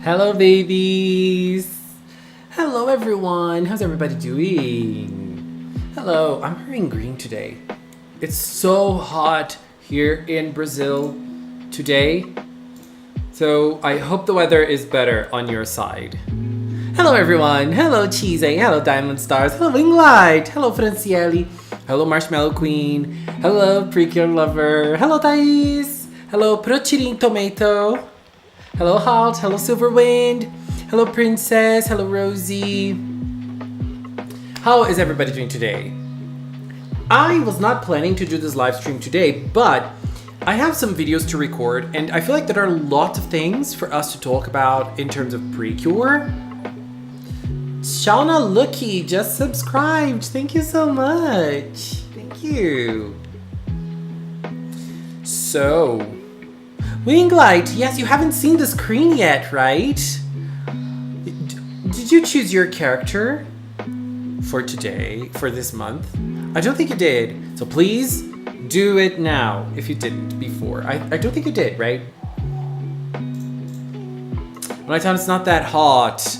Hello, babies. Hello, everyone. How's everybody doing? Hello, I'm wearing green today. It's so hot here in Brazil today. So I hope the weather is better on your side. Hello, everyone. Hello, Cheese. Hello, Diamond Stars. Hello, Winglight. Hello, Franciele. Hello, Marshmallow Queen. Hello, PreCure Lover. Hello, Thais. Hello, Protirin Tomato. Hello, Halt. Hello, Silverwind. Hello, Princess. Hello, Rosie. How is everybody doing today? I was not planning to do this live stream today, but I have some videos to record, and I feel like there are lots of things for us to talk about in terms of PreCure. Shauna Lucky just subscribed. Thank you so much. Thank you. So, Winglight, yes, you haven't seen the screen yet, right? Did you choose your character for today, for this month? I don't think you did. So please do it now if you didn't before. I don't think you did, right? My time it's not that hot.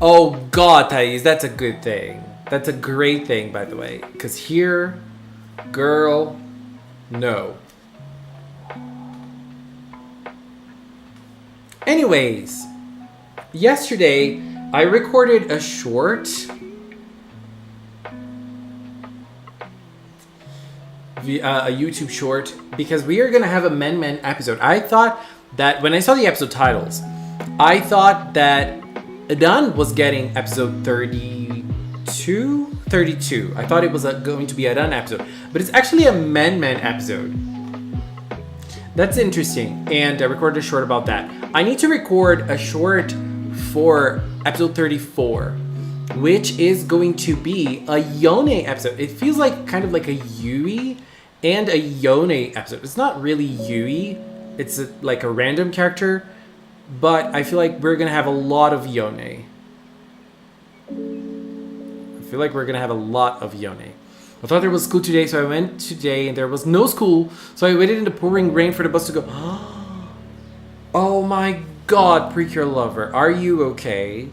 Oh God, Thais, that's a good thing. That's a great thing, by the way. Because here, girl, no. Anyways, yesterday I recorded a short a YouTube short because we are gonna have a Men episode. I thought that when I saw the episode titles, I thought that Adan was getting episode 32. I thought it was going to be Adan episode, but it's actually a Men episode. That's interesting, and I recorded a short about that. I need to record a short for episode 34, which is going to be a Yone episode. It feels like kind of like a Yui and a Yone episode. It's not really Yui, it's like a random character, but I feel like we're gonna have a lot of Yone. I thought there was school today, so I went today, and there was no school, so I waited in the pouring rain for the bus to go. Oh my God, PreCure Lover, are you okay?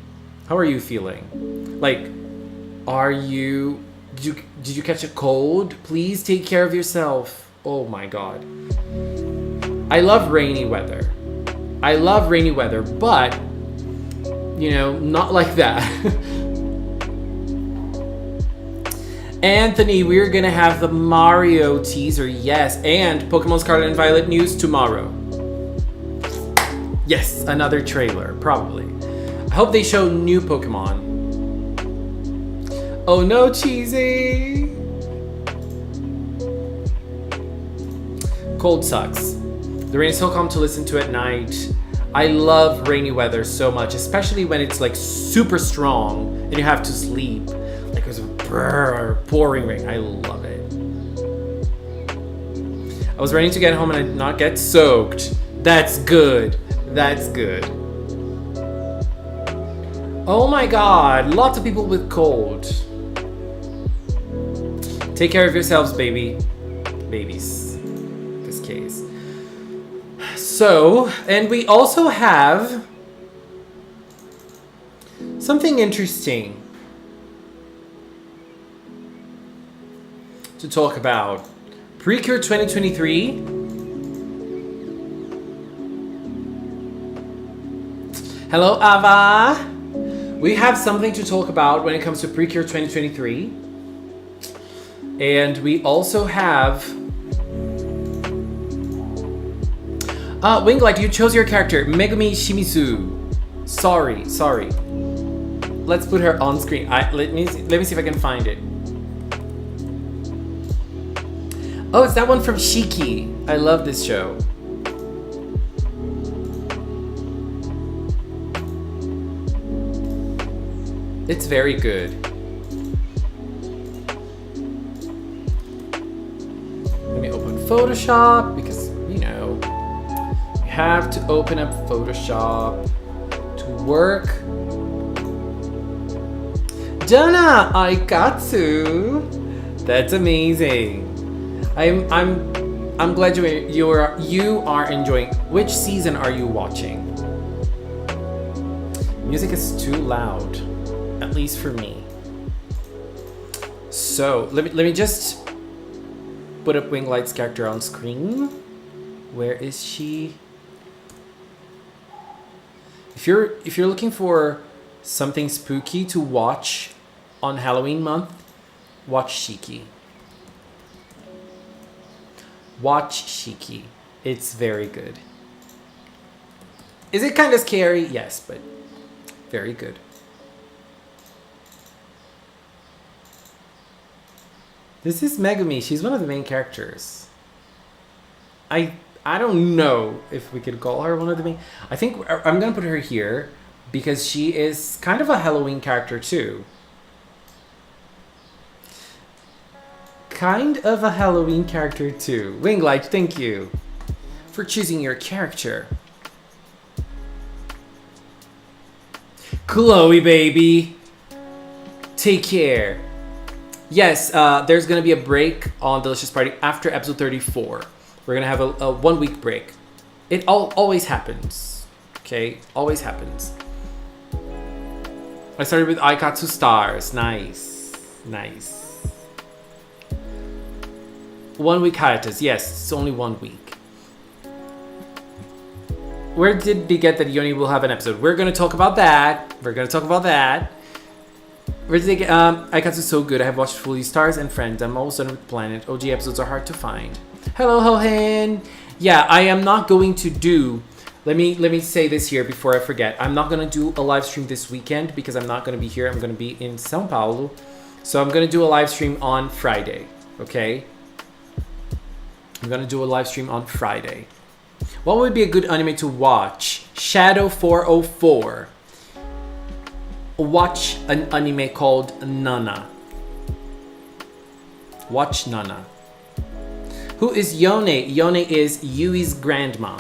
How are you feeling? Like, did you catch a cold? Please take care of yourself. Oh my God. I love rainy weather, but, you know, not like that. Anthony, we're gonna have the Mario teaser, yes, and Pokemon Scarlet and Violet news tomorrow. Yes, another trailer, probably. I hope they show new Pokemon. Oh no, Cheesy! Cold sucks. The rain is so calm to listen to at night. I love rainy weather so much, especially when it's like super strong and you have to sleep. Like it was pouring rain. I love it. I was ready to get home and I did not get soaked. That's good. That's good. Oh my God, lots of people with cold. Take care of yourselves, babies, in this case. So, and we also have something interesting to talk about. PreCure 2023. Hello, Ava. We have something to talk about when it comes to PreCure 2023. And we also have... Winglight, you chose your character, Megumi Shimizu. Sorry. Let's put her on screen. Let me see if I can find it. Oh, it's that one from Shiki. I love this show. It's very good. Let me open Photoshop because, you know, you have to open up Photoshop to work. Donna Aikatsu! That's amazing. I'm glad you are enjoying. Which season are you watching? Music is too loud, at least for me. So let me just put up Wing Light's character on screen. Where is she? If you're looking for something spooky to watch on Halloween month, watch Shiki. Watch Shiki. It's very good. Is it kind of scary? Yes, but very good. This is Megumi. She's one of the main characters. I don't know if we could call her one of the main... I think I'm going to put her here because she is kind of a Halloween character too. Kind of a Halloween character too. Winglight, thank you for choosing your character. Chloe, baby. Take care. Yes, there's going to be a break on Delicious Party after episode 34. We're going to have a 1 week break. It always happens. Okay? Always happens. I started with Aikatsu Stars. Nice. Nice. 1 week hiatus. Yes, it's only 1 week. Where did they get that Yone will have an episode? We're going to talk about that. Where did they get... Aikatsu's so good. I have watched Fully Stars and Friends. I'm almost done with Planet. OG episodes are hard to find. Hello, Hohen. Yeah, I am not going to do... Let me say this here before I forget. I'm not going to do a live stream this weekend because I'm not going to be here. I'm going to be in São Paulo. So I'm going to do a live stream on Friday. Okay? I'm going to do a live stream on Friday. What would be a good anime to watch? Shadow 404. Watch an anime called Nana. Watch Nana. Who is Yone? Yone is Yui's grandma.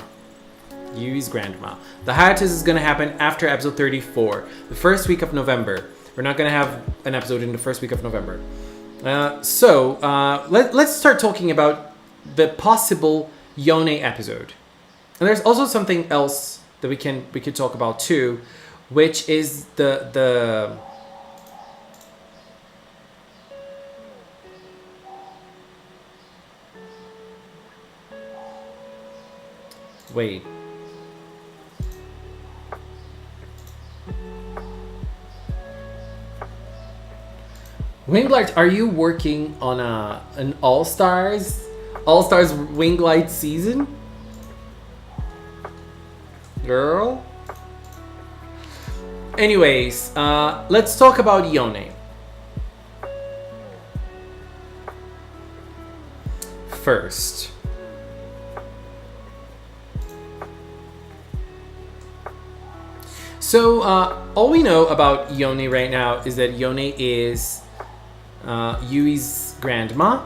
Yui's grandma. The hiatus is going to happen after episode 34. The first week of November. We're not going to have an episode in the first week of November. Let's start talking about the possible Yone episode. And there's also something else that we could talk about too, which is the wait. Winglight, are you working on an All-Stars Winglight season? Girl? Anyways, let's talk about Yone. First. So, all we know about Yone right now is that Yone is Yui's grandma,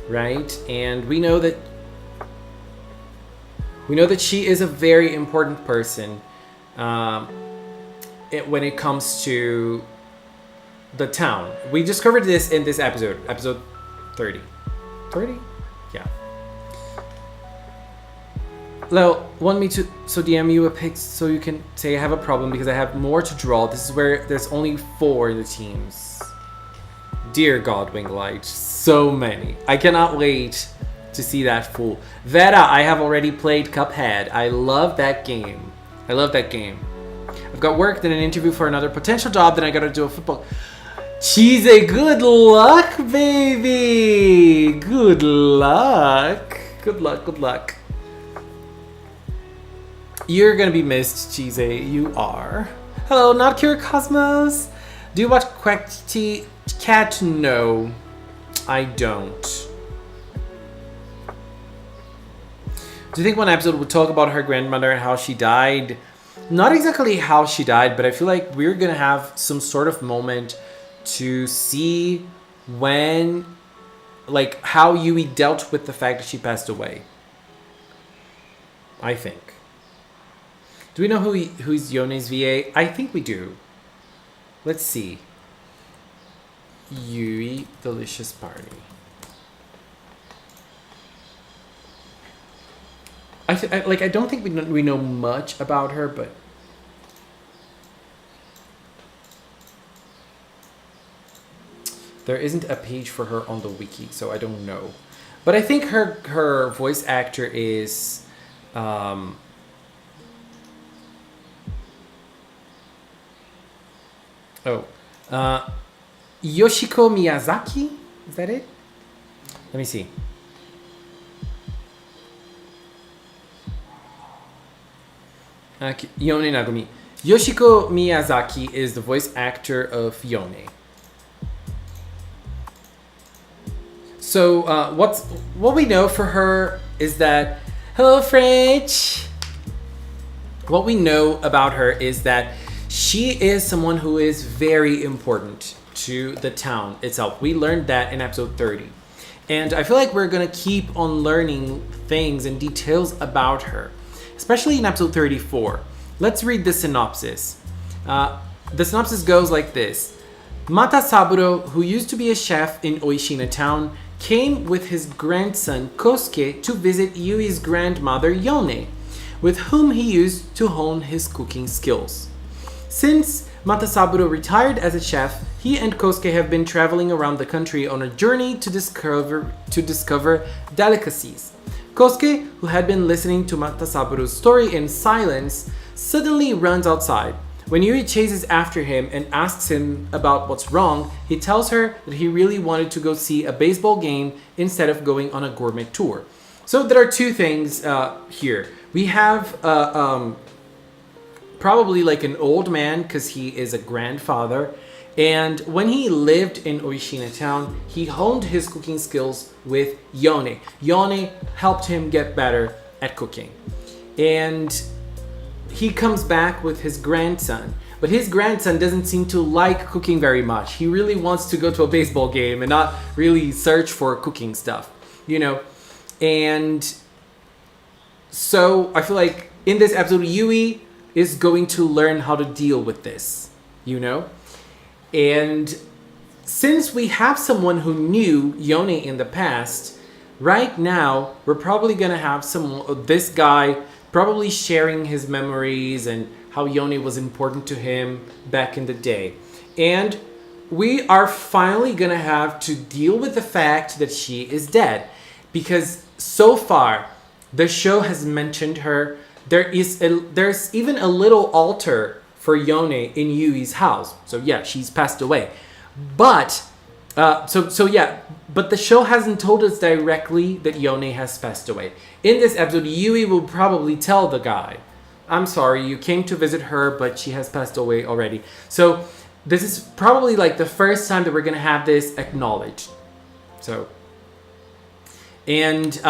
right? And we know that she is a very important person when it comes to the town. We discovered this in this episode 30. 30? Yeah. Lel, want me to DM you a pic so you can say I have a problem because I have more to draw. This is where there's only 4 in the teams. Dear God, Winglight, so many. I cannot wait to see that fool. Vera, I have already played Cuphead. I love that game. I've got work, then an interview for another potential job, then I gotta do a football. She's a good luck, baby. Good luck. Good luck. You're gonna be missed, Cheese. You are. Hello, not Cure Cosmos. Do you watch Quackty Cat? No, I don't. Do you think one episode would talk about her grandmother and how she died? Not exactly how she died, but I feel like we're gonna have some sort of moment to see when, like, how Yui dealt with the fact that she passed away. I think. Do we know who's Yone's VA? I think we do. Let's see. Yui Delicious Party. I don't think we know much about her, but There isn't a page for her on the wiki, so I don't know. But I think her voice actor is Yoshiko Miyazaki? Is that it? Let me see. Yone Nagumi. Yoshiko Miyazaki is the voice actor of Yone. So what we know for her is that... Hello, French! What we know about her is that she is someone who is very important to the town itself. We learned that in episode 30. And I feel like we're going to keep on learning things and details about her, especially in episode 34. Let's read the synopsis. The synopsis goes like this. Mata Saburo, who used to be a chef in Oishina town, came with his grandson Kosuke to visit Yui's grandmother Yone, with whom he used to hone his cooking skills. Since Matasaburo retired as a chef, he and Kosuke have been traveling around the country on a journey to discover delicacies. Kosuke, who had been listening to Matasaburo's story in silence, suddenly runs outside. When Yui chases after him and asks him about what's wrong, he tells her that he really wanted to go see a baseball game instead of going on a gourmet tour. So there are two things here. We have probably like an old man because he is a grandfather. And when he lived in Oishina town, he honed his cooking skills with Yone. Yone helped him get better at cooking. And he comes back with his grandson. But his grandson doesn't seem to like cooking very much. He really wants to go to a baseball game and not really search for cooking stuff, you know? And so I feel like in this episode, Yui is going to learn how to deal with this, you know? And since we have someone who knew Yone in the past, right now we're probably gonna have this guy probably sharing his memories and how Yone was important to him back in the day. And we are finally gonna have to deal with the fact that she is dead, because so far the show has mentioned her. There's even a little altar for Yone in Yui's house. So yeah, she's passed away. But but the show hasn't told us directly that Yone has passed away. In this episode, Yui will probably tell the guy, I'm sorry, you came to visit her, but she has passed away already. So this is probably like the first time that we're gonna have this acknowledged. So, and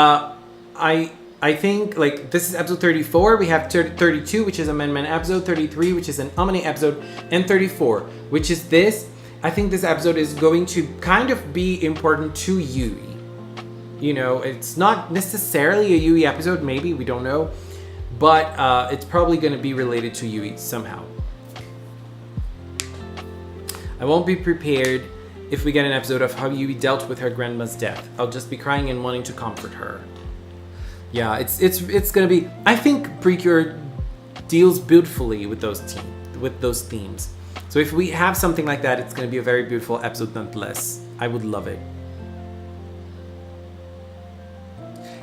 I think like this is episode 34. We have 32, which is a Man episode, 33, which is an Amane episode, and 34, which is this. I think this episode is going to kind of be important to Yui. You know, it's not necessarily a Yui episode, maybe, we don't know. But it's probably going to be related to Yui somehow. I won't be prepared if we get an episode of how Yui dealt with her grandma's death. I'll just be crying and wanting to comfort her. Yeah, it's gonna be. I think PreCure deals beautifully with those themes. So if we have something like that, it's gonna be a very beautiful episode nonetheless. I would love it.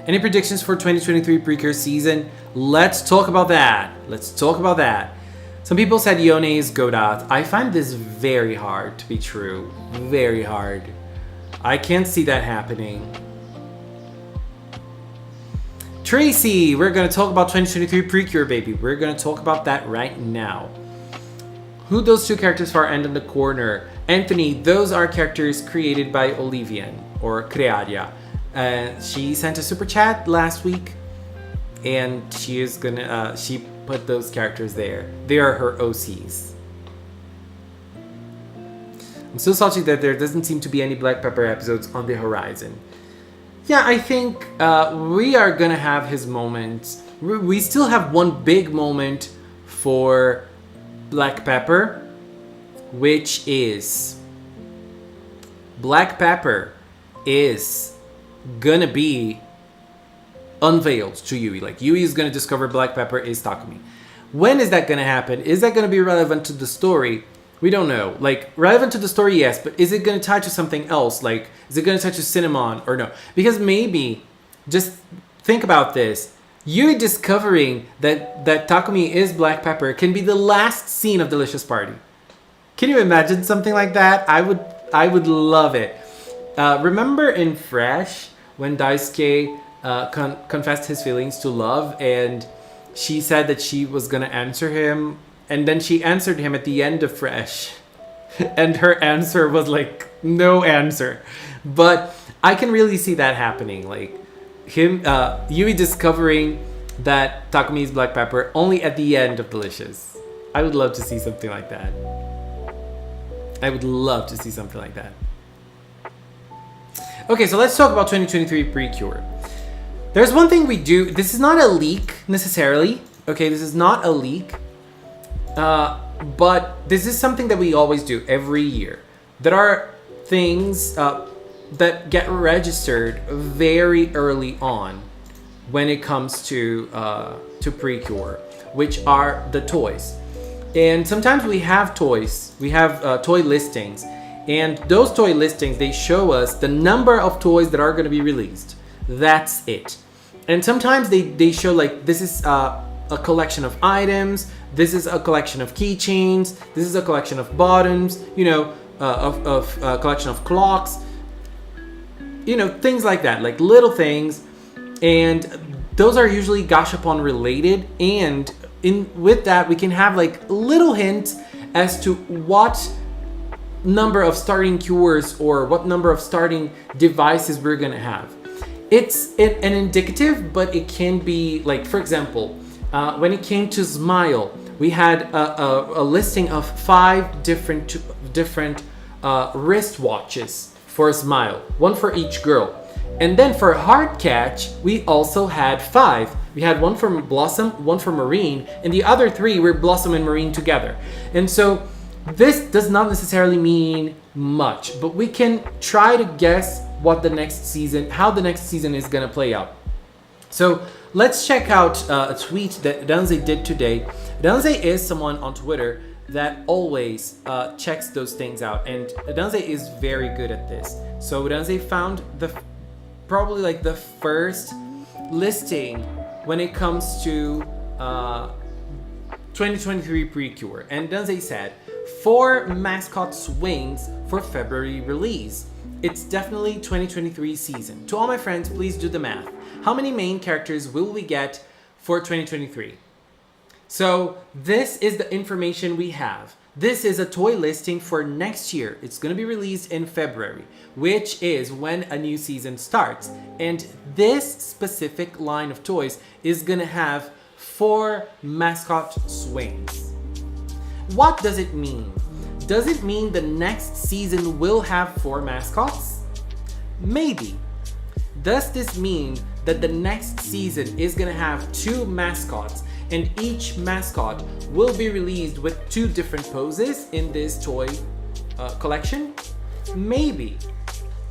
Any predictions for 2023 PreCure season? Let's talk about that. Some people said Yone is Godot. I find this very hard to be true. Very hard. I can't see that happening. Tracy, we're going to talk about 2023 PreCure, baby. We're going to talk about that right now. Who those two characters far end in the corner? Anthony, those are characters created by Olivian, or Crearia. She sent a super chat last week, and she is gonna, she put those characters there. They are her OCs. I'm so salty that there doesn't seem to be any Black Pepper episodes on the horizon. Yeah, I think we are gonna have his moments. We still have one big moment for Black Pepper, which is Black Pepper is gonna be unveiled to Yui. Like, Yui is gonna discover Black Pepper is Takumi. When is that gonna happen? Is that gonna be relevant to the story? We don't know. Like, relevant to the story, yes, but is it going to tie to something else? Like, is it going to tie to Cinnamon or no? Because maybe, just think about this. You discovering that Takumi is black pepper can be the last scene of Delicious Party. Can you imagine something like that? I would love it. Remember in Fresh when Daisuke confessed his feelings to Love, and she said that she was gonna answer him, and then she answered him at the end of Fresh, and her answer was like no answer. But I can really see that happening, like him, Yui discovering that Takumi is black pepper only at the end of Delicious. I would love to see something like that. I would love to see something like that. Okay, so let's talk about 2023 PreCure. There's one thing we do. This is not a leak necessarily. Okay, this is not a leak. But this is something that we always do every year. There are things that get registered very early on when it comes to PreCure, which are the toys. And sometimes we have toys. We have toy listings. And those toy listings, they show us the number of toys that are going to be released. That's it. And sometimes they show like, this is a collection of items. This is a collection of keychains. This is a collection of bottoms, you know, of a collection of clocks. You know, things like that, like little things. And those are usually Gashapon related. And with that, we can have like little hints as to what number of starting cures or what number of starting devices we're gonna have. It's an indicative, but it can be like, for example, when it came to Smile, we had a listing of 5 different wristwatches for Smile, one for each girl. And then for Heart Catch, we also had 5. We had one for Blossom, one for Marine, and the other 3 were Blossom and Marine together. And so this does not necessarily mean much, but we can try to guess what the next season, how the next season is gonna play out. So let's check out a tweet that Danze did today. Danze is someone on Twitter that always checks those things out, and Danze is very good at this. So Danze found probably like the first listing when it comes to 2023 PreCure, and Danze said 4 Mascots wings for February release. It's definitely 2023 season. To all my friends, please do the math. How many main characters will we get for 2023? So this is the information we have. This is a toy listing for next year. It's going to be released in February, which is when a new season starts. And this specific line of toys is going to have 4 mascot swings. What does it mean? Does it mean the next season will have 4 mascots? Maybe. Does this mean that the next season is gonna have 2 mascots and each mascot will be released with 2 different poses in this toy collection? Maybe.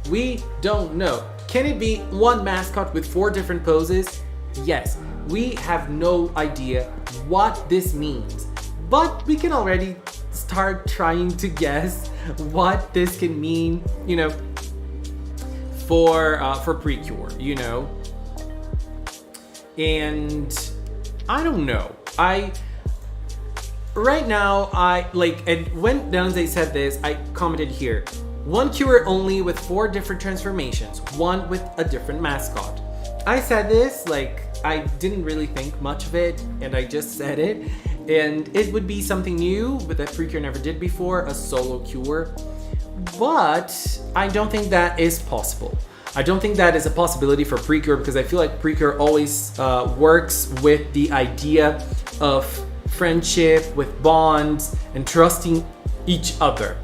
We don't know. Can it be 1 mascot with 4 different poses? Yes. We have no idea what this means, but we can already start trying to guess what this can mean, you know, for PreCure, you know. And I don't know. Right now, and when Danze said this, I commented here, 1 cure only with 4 different transformations, 1 with a different mascot. I said this, like, I didn't really think much of it, and I just said it. And it would be something new, but that PreCure never did before, a solo cure. But I don't think that is possible. I don't think that is a possibility for PreCure, because I feel like PreCure always works with the idea of friendship, with bonds, and trusting each other.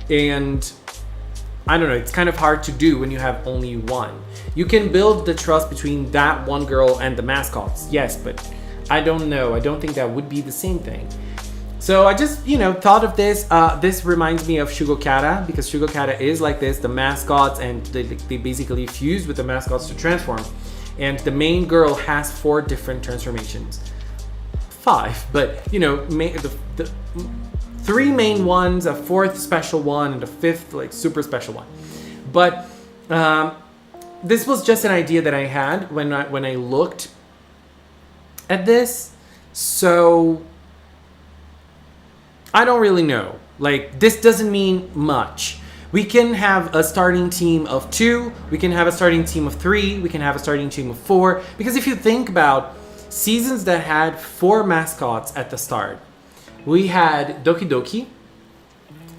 And I don't know, it's kind of hard to do when you have only 1. You can build the trust between that 1 girl and the mascots, yes, but I don't know. I don't think that would be the same thing. So I just, you know, thought of this. This reminds me of Shugokata, because Shugokata is like this, the mascots, and they basically fuse with the mascots to transform. And the main girl has 4 different transformations. 5, but, you know, 3 main ones, a 4th special one, and a 5th like super special one. But this was just an idea that I had when I looked at this. So I don't really know. Like, this doesn't mean much. We can have a starting team of 2. We can have a starting team of 3. We can have a starting team of 4. Because if you think about seasons that had 4 mascots at the start, we had Doki Doki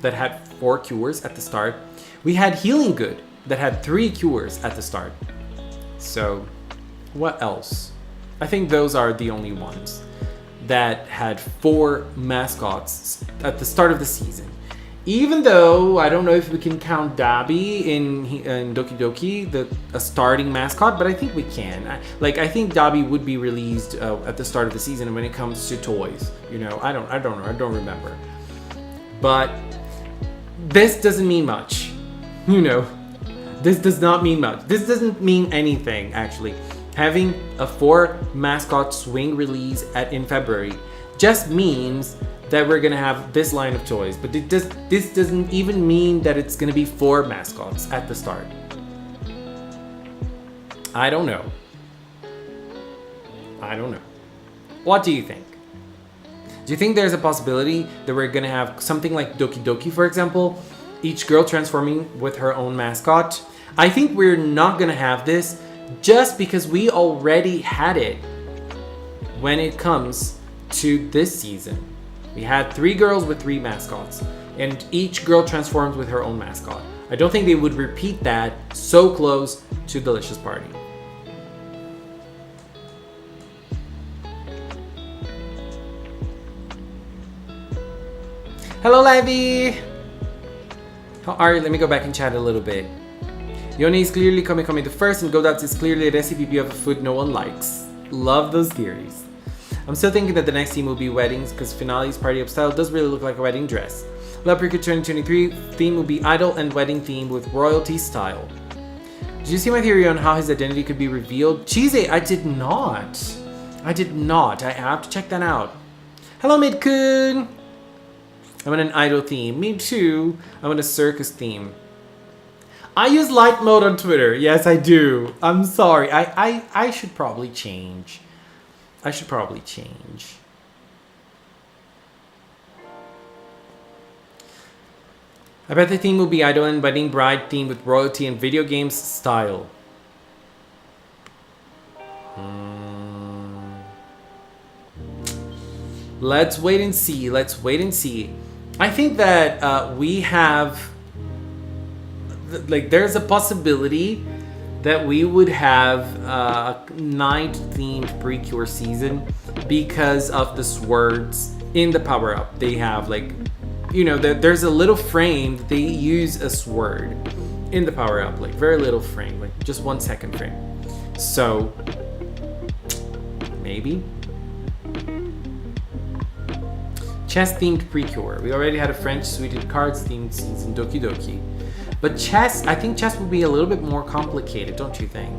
that had 4 cures at the start. We had Healing Good that had 3 cures at the start. So, what else? I think those are the only ones that had 4 mascots at the start of the season. Even though I don't know if we can count Dabi in Doki Doki, a starting mascot, but I think we can. I think Dabi would be released at the start of the season when it comes to toys. You know, I don't know. I don't remember. But this doesn't mean much. You know, this does not mean much. This doesn't mean anything, actually. Having a 4 mascot swing release in February just means that we're gonna have this line of toys, but this doesn't even mean that it's gonna be 4 mascots at the start. I don't know. What do you think? Do you think there's a possibility that we're gonna have something like Doki Doki, for example, each girl transforming with her own mascot? I think we're not gonna have this just because we already had it when it comes to this season. We had 3 girls with 3 mascots, and each girl transformed with her own mascot. I don't think they would repeat that so close to Delicious Party. Hello, Livy! How are you? Let me go back and chat a little bit. Yone is clearly Kame Kame the first, and Godats is clearly a recipe of a food no one likes. Love those theories. I'm still thinking that the next theme will be weddings, because Finale's Party Up style does really look like a wedding dress. Love PreCure 2023 theme will be idol and wedding theme with royalty style. Did you see my theory on how his identity could be revealed? Cheesy, I did not. I have to check that out. Hello, Midkun. I want an idol theme. Me too. I want a circus theme. I use light mode on Twitter. Yes, I do. I'm sorry. I should probably change. I bet the theme will be idol and wedding bride theme with royalty and video games style. Let's wait and see. I think that we have... there's a possibility that we would have a night-themed PreCure season because of the swords in the power-up. They have, there's a little frame that they use a sword in the power-up. Very little frame, just 1 second frame. So, maybe? Chess-themed PreCure. We already had a French suited cards-themed season, Doki Doki. But chess, I think chess will be a little bit more complicated, don't you think?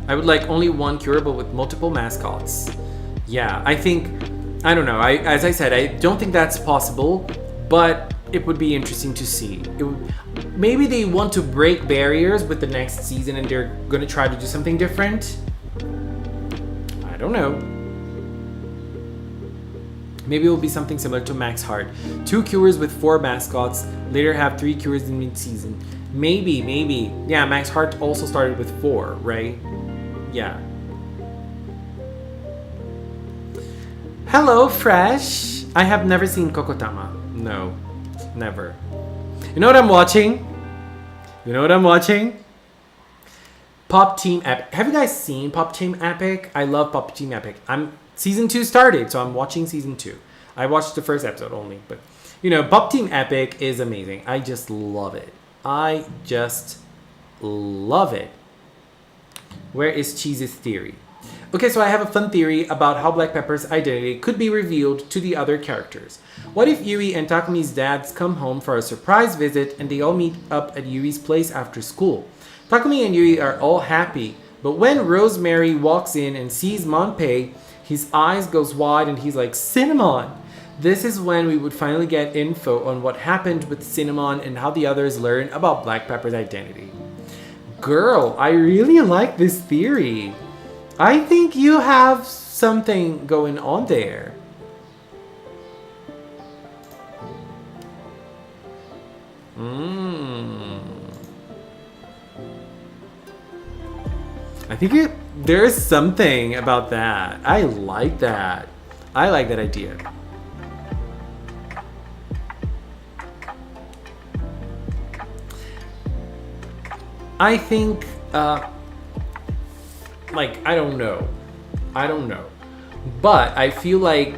I would like only 1 curable with multiple mascots. Yeah, I don't know. As I said, I don't think that's possible, but it would be interesting to see. Maybe they want to break barriers with the next season and they're going to try to do something different. I don't know. Maybe it will be something similar to Max Heart. 2 cures with 4 mascots, later have 3 cures in mid-season. Maybe. Yeah, Max Heart also started with 4, right? Yeah. Hello, Fresh! I have never seen Kokotama. No, never. You know what I'm watching? Pop Team Epic. Have you guys seen Pop Team Epic? I love Pop Team Epic. Season 2 started, so I'm watching season 2. I watched the first episode only, but Pop Team Epic is amazing. I just love it. Where is Cheese's theory? Okay, so I have a fun theory about how Black Pepper's identity could be revealed to the other characters. What if Yui and Takumi's dads come home for a surprise visit and they all meet up at Yui's place after school? Takumi and Yui are all happy, but when Rosemary walks in and sees Monpei, his eyes goes wide and he's like, Cinnamon! This is when we would finally get info on what happened with Cinnamon and how the others learn about Black Pepper's identity. Girl, I really like this theory. I think you have something going on there. I think there is something about that. I like that. I like that idea. I think, like, I don't know. But I feel like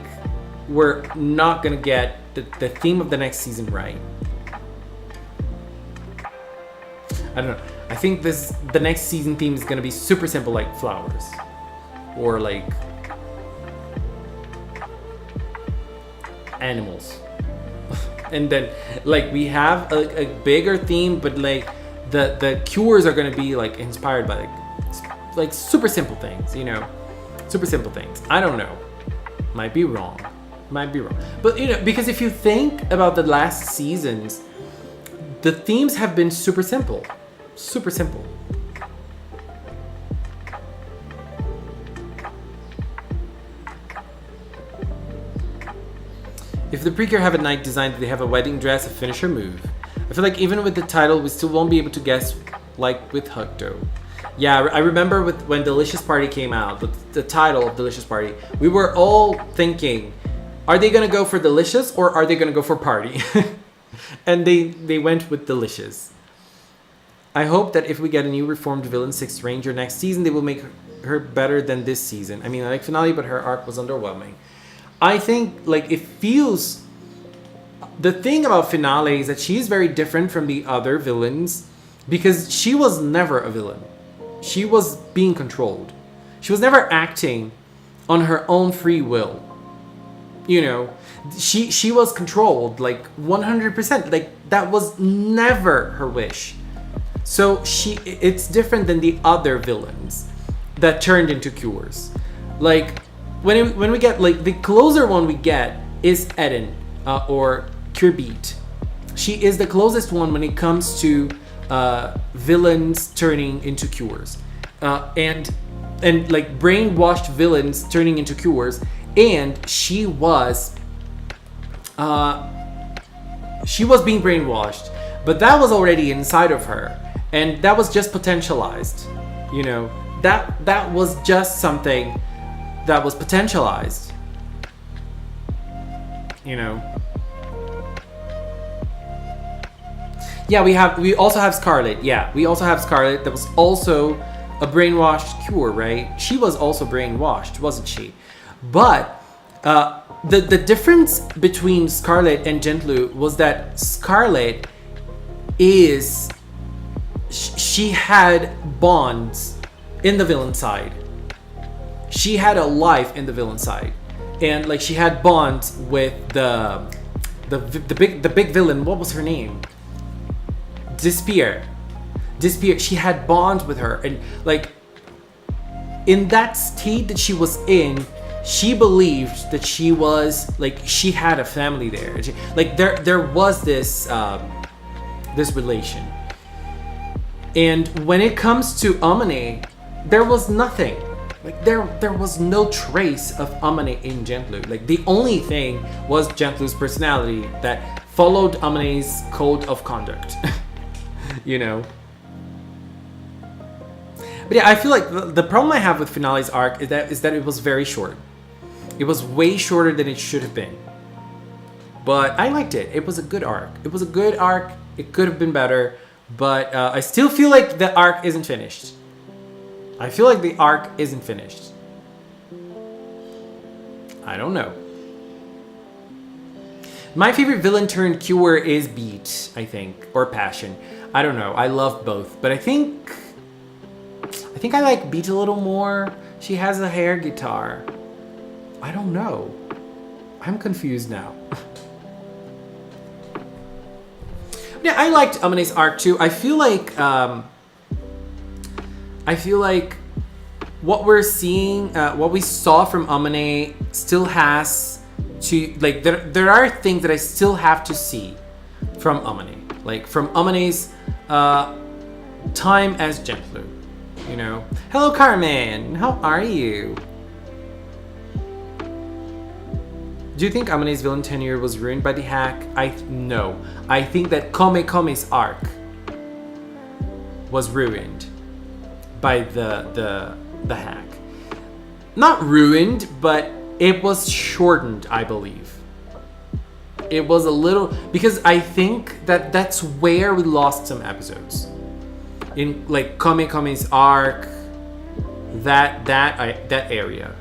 we're not gonna get the theme of the next season right. I don't know. I think the next season theme is gonna be super simple, like flowers. Or like animals. And then like we have a bigger theme, but like the cures are gonna be like inspired by like super simple things, you know? Super simple things. I don't know. Might be wrong. But you know, because if you think about the last seasons, the themes have been super simple. Super simple. If the PreCure have a night design, do they have a wedding dress, a finisher move? I feel like even with the title, we still won't be able to guess like with Hukto. Yeah, I remember when Delicious Party came out, the title of Delicious Party, we were all thinking, are they gonna go for Delicious or are they gonna go for Party? And they went with Delicious. I hope that if we get a new reformed villain, Sixth Ranger, next season, they will make her better than this season. I mean, I like Finale, but her arc was underwhelming. I think, like, it feels... The thing about Finale is that she's very different from the other villains because she was never a villain. She was being controlled. She was never acting on her own free will. You know, she was controlled, like, 100%. Like, that was never her wish. So it's different than the other villains that turned into cures. Like when we get like the closer one we get is Eden or Cure Beat. She is the closest one when it comes to villains turning into cures, and like brainwashed villains turning into cures. And she was being brainwashed, but that was already inside of her. And that was just potentialized, you know. That was just something that was potentialized, you know. Yeah, we also have Scarlet. Yeah, we also have Scarlet. That was also a brainwashed cure, right? She was also brainwashed, wasn't she? But the difference between Scarlet and Gentlu was that Scarlet is... She had bonds in the villain side. She had a life in the villain side, and like she had bonds with the big villain. What was her name? Despair. She had bonds with her, and like in that state that she was in, she believed that she was like she had a family there. Like there was this this relation. And when it comes to Amane, there was nothing. Like there was no trace of Amane in Gentlu. Like the only thing was Gentlu's personality that followed Amane's code of conduct. You know. But yeah, I feel like the problem I have with Finale's arc is that it was very short. It was way shorter than it should have been. But I liked it. It was a good arc. It could have been better. But I still feel like the arc isn't finished. I don't know. My favorite villain turned cure is Beat, I think. Or Passion. I don't know. I love both. But I think I like Beat a little more. She has a hair guitar. I don't know. I'm confused now. Yeah, I liked Amane's arc too. I feel like what we're seeing, what we saw from Amane still has to, like, there are things that I still have to see from Amane. Like, from Amane's time as Gentler, you know. Hello, Carmen. How are you? Do you think Amane's villain tenure was ruined by the hack? No. I think that Kome's arc was ruined by the hack. Not ruined, but it was shortened, I believe. It was a little, because I think that that's where we lost some episodes. In like Kome's arc, that area.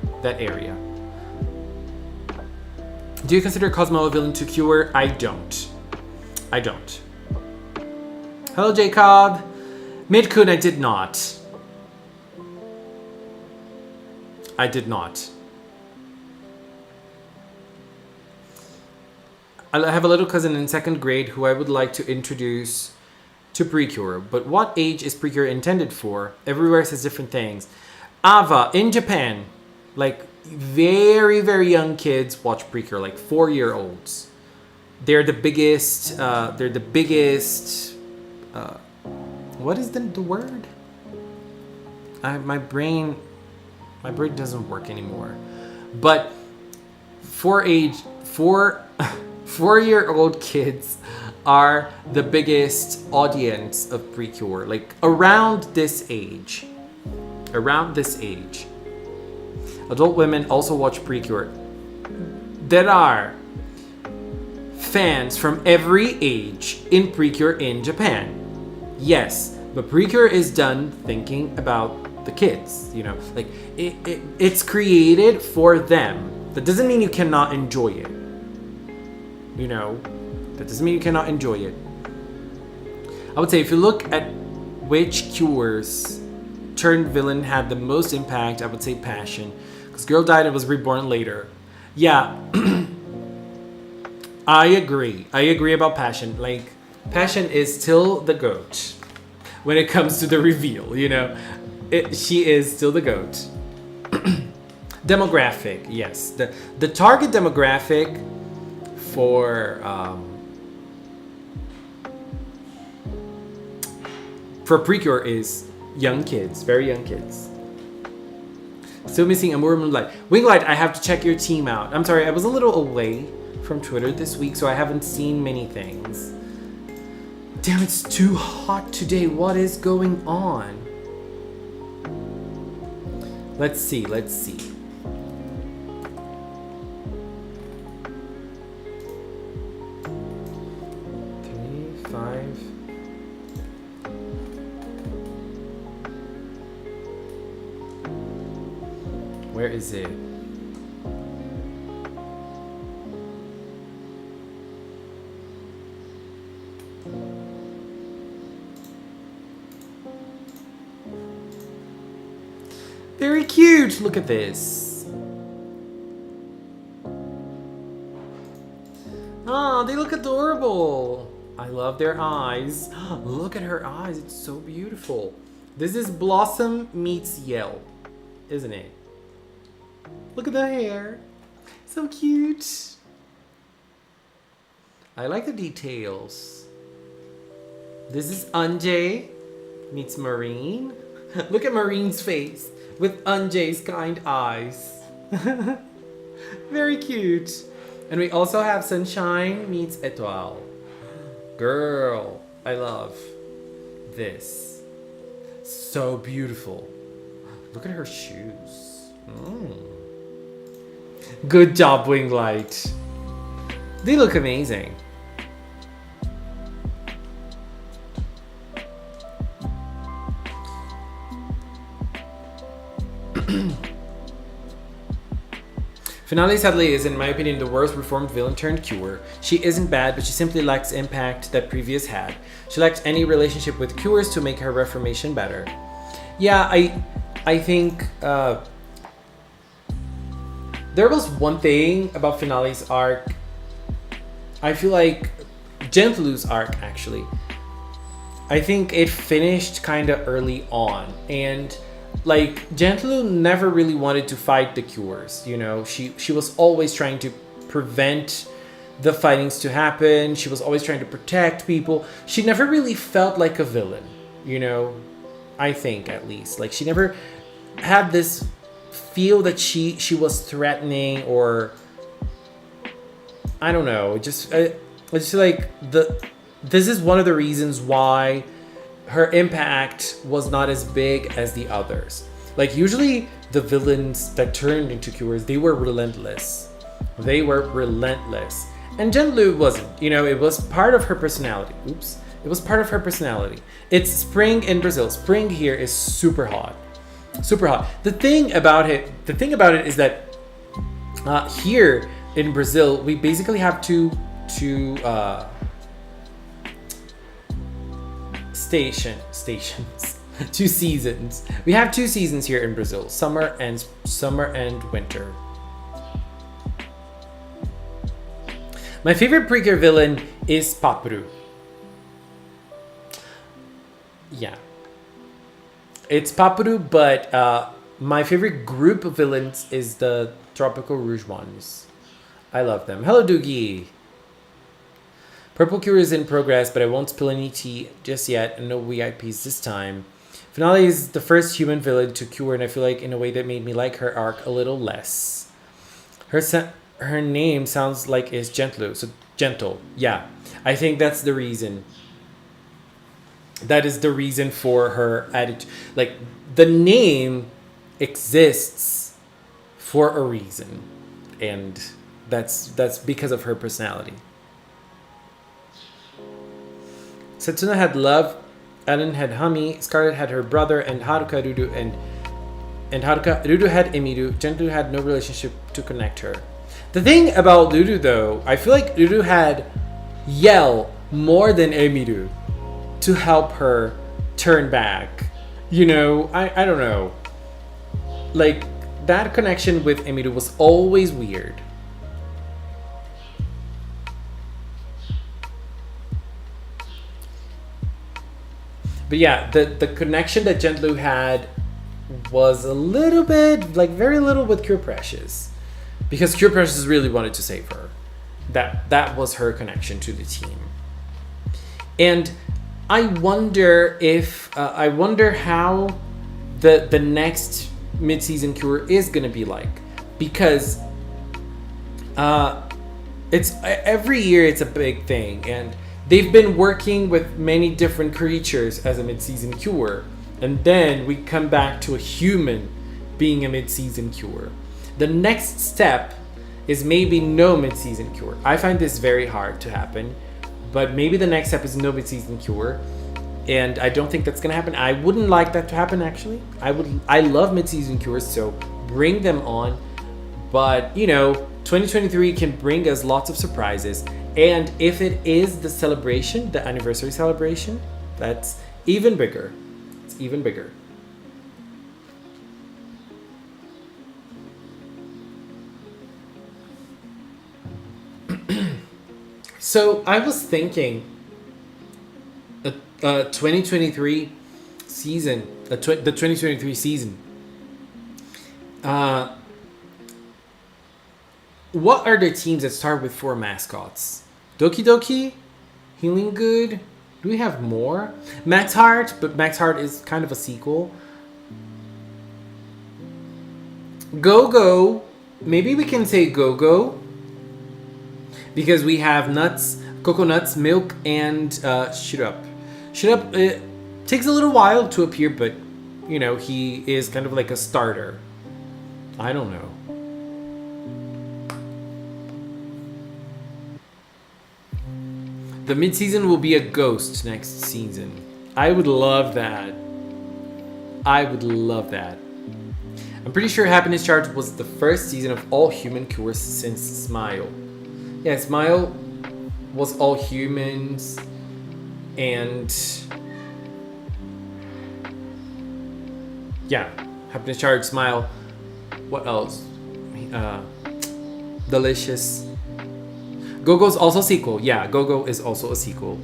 Do you consider Cosmo a villain to cure? I don't. Hello, Jacob. Midkun, I did not. I have a little cousin in 2nd grade who I would like to introduce to PreCure. But what age is PreCure intended for? Everywhere says different things. Ava, in Japan, like very, very young kids watch PreCure, like 4-year-olds. They're the biggest, what is the word? My brain doesn't work anymore. But 4-year-old kids are the biggest audience of PreCure, like around this age. Adult women also watch PreCure. There are fans from every age in PreCure in Japan. Yes, but PreCure is done thinking about the kids, you know, like it's created for them. That doesn't mean you cannot enjoy it. You know, that doesn't mean you cannot enjoy it. I would say if you look at which cures turned villain had the most impact, I would say Passion. Because Girl died and was reborn later. Yeah. I agree about Passion. Like, Passion is still the GOAT when it comes to the reveal, you know. She is still the GOAT. Demographic, yes. The target demographic for PreCure is young kids, very young kids. Still missing Amur Moonlight. Winglight, I have to check your team out. I'm sorry, I was a little away from Twitter this week, so I haven't seen many things. Damn, it's too hot today. What is going on? Let's see. 5. Where is it? Very cute. Look at this. Oh, they look adorable. I love their eyes. Look at her eyes. It's so beautiful. This is Blossom meets Yell, isn't it? Look at the hair. So cute. I like the details. This is Anjay meets Marine. Look at Marine's face with Anjay's kind eyes. Very cute. And we also have Sunshine meets Etoile. Girl, I love this. So beautiful. Look at her shoes. Good job, Winglight. They look amazing. Finale sadly is, in my opinion, the worst reformed villain turned cure. She isn't bad, but she simply lacks impact that Previous had. She lacks any relationship with cures to make her reformation better. Yeah, I think there was one thing about Finale's arc. I feel like Gentlu's arc, actually. I think it finished kind of early on, and like Gentlu never really wanted to fight the cures. You know, she was always trying to prevent the fightings to happen. She was always trying to protect people. She never really felt like a villain. You know, I think at least like she never had this feel that she was threatening, or I don't know. It's like this is one of the reasons why her impact was not as big as the others. Like usually the villains that turned into cures, they were relentless. They were relentless. And Genlu wasn't. You know, it was part of her personality. Oops. It was part of her personality. It's spring in Brazil. Spring here is super hot. Super hot. The thing about it is that here in Brazil, we basically have two stations, 2 seasons. We have 2 seasons here in Brazil: summer and winter. My favorite PreCure villain is Papru. Yeah, it's Papru, but my favorite group of villains is the Tropical Rouge ones. I love them. Hello, Doogie. Purple Cure is in progress, but I won't spill any tea just yet, and no VIPs this time. Finale is the first human villain to cure, and I feel like in a way that made me like her arc a little less. Her name sounds like it's Gentlu, so gentle. Yeah, I think that's the reason. That is the reason for her attitude. Like, the name exists for a reason, and that's because of her personality. Setsuna had love, Ellen had Hami, Scarlet had her brother, and Haruka Rudu and Haruka Rudu had Emiru. Gentlu had no relationship to connect her. The thing about Rudu though, I feel like Rudu had Yell more than Emiru to help her turn back. You know, I don't know. Like, that connection with Emiru was always weird. But yeah, the connection that Gentlu had was a little bit, like very little with Cure Precious. Because Cure Precious really wanted to save her. That was her connection to the team. And I wonder how the next mid-season Cure is gonna be like. Because it's every year it's a big thing, and they've been working with many different creatures as a mid-season cure, and then we come back to a human being a mid-season cure. The next step is maybe no mid-season cure. I find this very hard to happen, but maybe the next step is no mid-season cure, and I don't think that's gonna happen. I wouldn't like that to happen, actually. I love mid-season cures, so bring them on, but you know, 2023 can bring us lots of surprises. And if it is the celebration, the anniversary celebration, that's even bigger. It's even bigger. So I was thinking, the 2023 season, the 2023 season. What are the teams that start with 4 mascots? Doki Doki? Healing Good? Do we have more? Max Heart, but Max Heart is kind of a sequel. Go Go. Maybe we can say Go Go. Because we have nuts, coconuts, milk, and Shirap. Shirap takes a little while to appear, but you know, he is kind of like a starter. I don't know. The mid-season will be a ghost next season. I would love that. I would love that. I'm pretty sure Happiness Charge was the first season of all human cures since Smile. Yeah, Smile was all humans, and yeah, Happiness Charge, Smile. What else? Delicious. Go-Go's also a sequel. Yeah, Go-Go is also a sequel.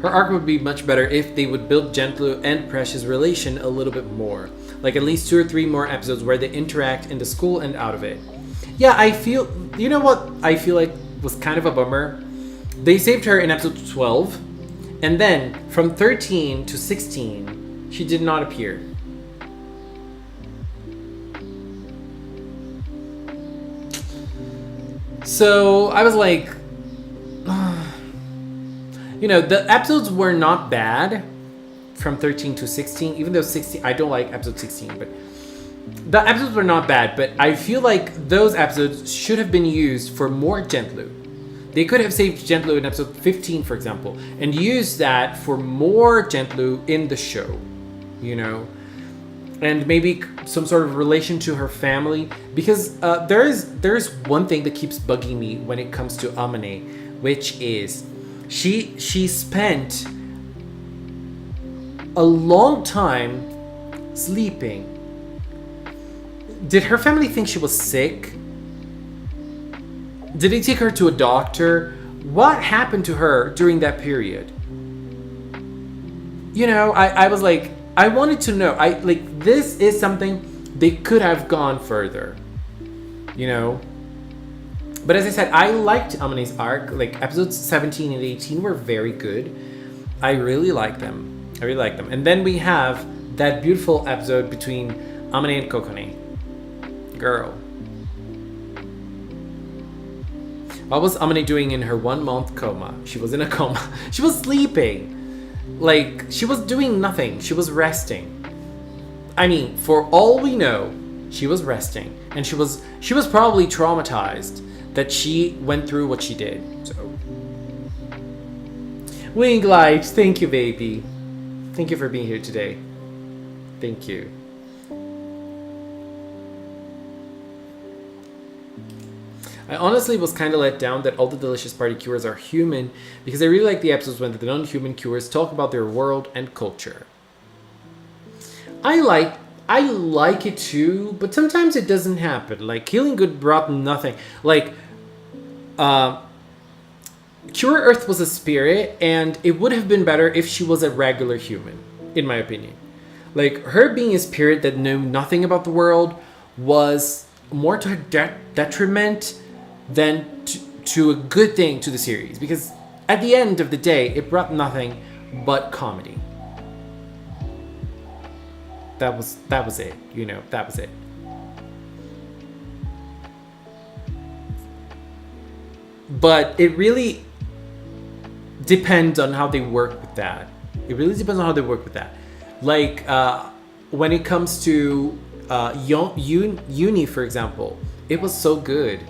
Her arc would be much better if they would build Gentlu and Precious' relation a little bit more. Like at least 2 or 3 more episodes where they interact in the school and out of it. Yeah, I feel... You know what I feel like was kind of a bummer? They saved her in episode 12. And then from 13 to 16, she did not appear. So I was like... You know, the episodes were not bad from 13 to 16, even though 16, I don't like episode 16, but the episodes were not bad, but I feel like those episodes should have been used for more Gentlu. They could have saved Gentlu in episode 15, for example, and used that for more Gentlu in the show, you know, and maybe some sort of relation to her family, because there's one thing that keeps bugging me when it comes to Amane, which is she spent a long time sleeping. Did her family think she was sick? Did they take her to a doctor? What happened to her during that period? You know, I was like, I wanted to know. This is something they could have gone further. You know? But as I said, I liked Amane's arc. Like, episodes 17 and 18 were very good. I really like them. And then we have that beautiful episode between Amane and Kokone. Girl. What was Amane doing in her 1-month coma? She was in a coma. She was sleeping. Like, she was doing nothing. She was resting. I mean, for all we know, she was resting. And she was probably traumatized that she went through what she did. So, Wing Light, thank you, baby. Thank you for being here today. Thank you. I honestly was kind of let down that all the delicious party cures are human, because I really like the episodes when the non-human cures talk about their world and culture. I like it too, but sometimes it doesn't happen. Like, Healing Good brought nothing. Like, Cure Earth was a spirit, and it would have been better if she was a regular human, in my opinion. Like, her being a spirit that knew nothing about the world was more to her detriment than to a good thing to the series. Because at the end of the day, it brought nothing but comedy. That was it, you know, that was it. But it really depends on how they work with that. Like, when it comes to Yone, for example, it was so good.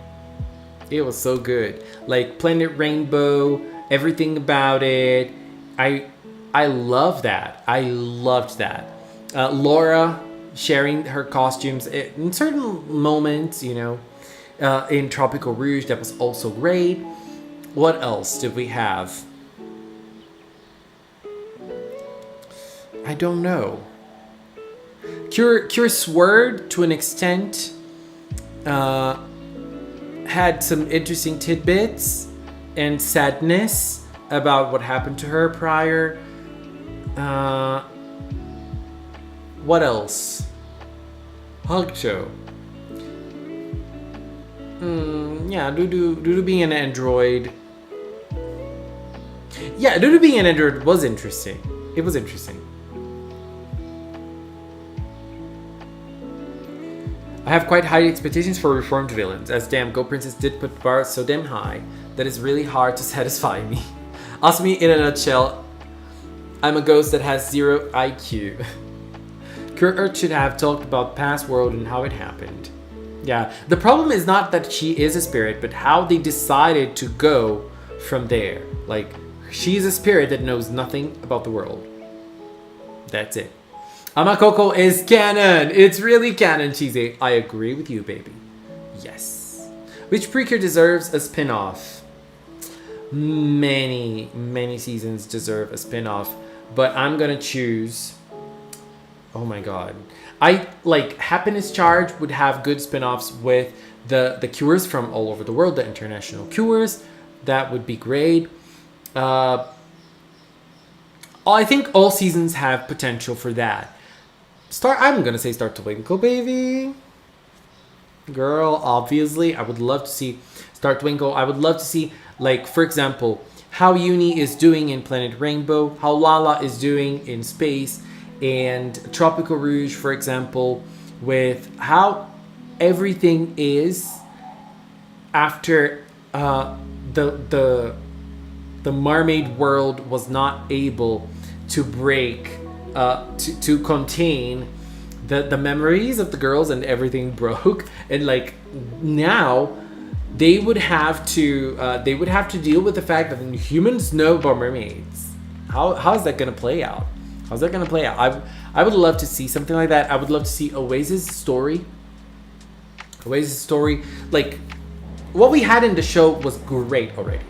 Like, Planet Rainbow, everything about it. I love that. I loved that. Laura sharing her costumes in certain moments, you know. In Tropical Rouge, that was also great. What else did we have? I don't know. Cure Sword, to an extent, had some interesting tidbits and sadness about what happened to her prior. What else? Hugcho. Yeah, Dudu being an android. Yeah, Dudu being an android was interesting. It was interesting. I have quite high expectations for reformed villains, as damn Go Princess did put the bar so damn high that it's really hard to satisfy me. Ask me in a nutshell, I'm a ghost that has 0 IQ. Cure Earth should have talked about past world and how it happened. Yeah, the problem is not that she is a spirit, but how they decided to go from there. Like, she's a spirit that knows nothing about the world. That's it. Amakoko is canon. It's really canon, Cheesy. I agree with you, baby. Yes. Which PreCure deserves a spin-off? Many seasons deserve a spin-off, but I'm gonna choose... Oh my god. I like Happiness Charge would have good spin-offs with the cures from all over the world, the international cures. That would be great. I think all seasons have potential for that. I'm gonna say Start to Twinkle, baby. Girl, obviously, I would love to see Start Twinkle. I would love to see, like, for example, how Yone is doing in Planet Rainbow, how Lala is doing in Space, and Tropical Rouge, for example, with how everything is after the mermaid world was not able to break to contain the memories of the girls, and everything broke, and like now they would have to deal with the fact that humans know about mermaids. How's that gonna play out? I would love to see something like that. I would love to see Oasis' story. Like, what we had in the show was great already.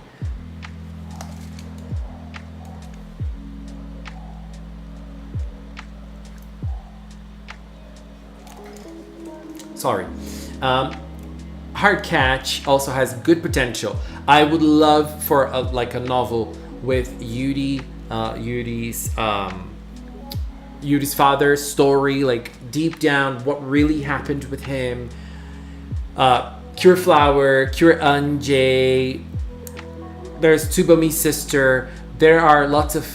Sorry. Hard Catch also has good potential. I would love for a novel with Yudi's father's story, like deep down what really happened with him. Cure Flower, Cure Anjay. There's Tsubomi's sister. There are lots of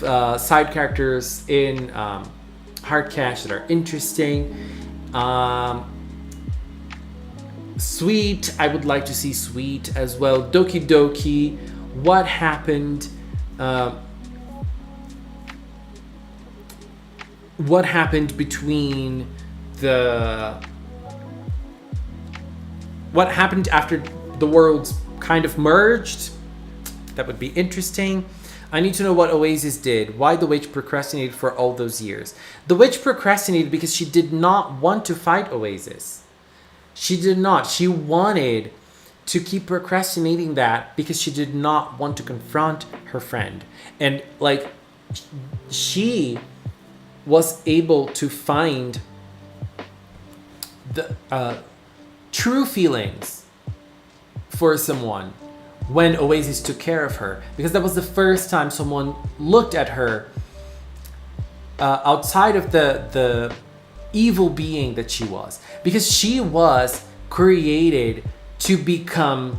side characters in Hard Catch that are interesting. Sweet, I would like to see Sweet as well. Doki Doki, what happened? What happened between what happened after the worlds kind of merged? That would be interesting. I need to know what Oasis did. Why the witch procrastinated for all those years. The witch procrastinated because she did not want to fight Oasis. She did not. She wanted to keep procrastinating that because she did not want to confront her friend. And like, she was able to find the true feelings for someone when Oasis took care of her, because that was the first time someone looked at her outside of the evil being that she was, because she was created to become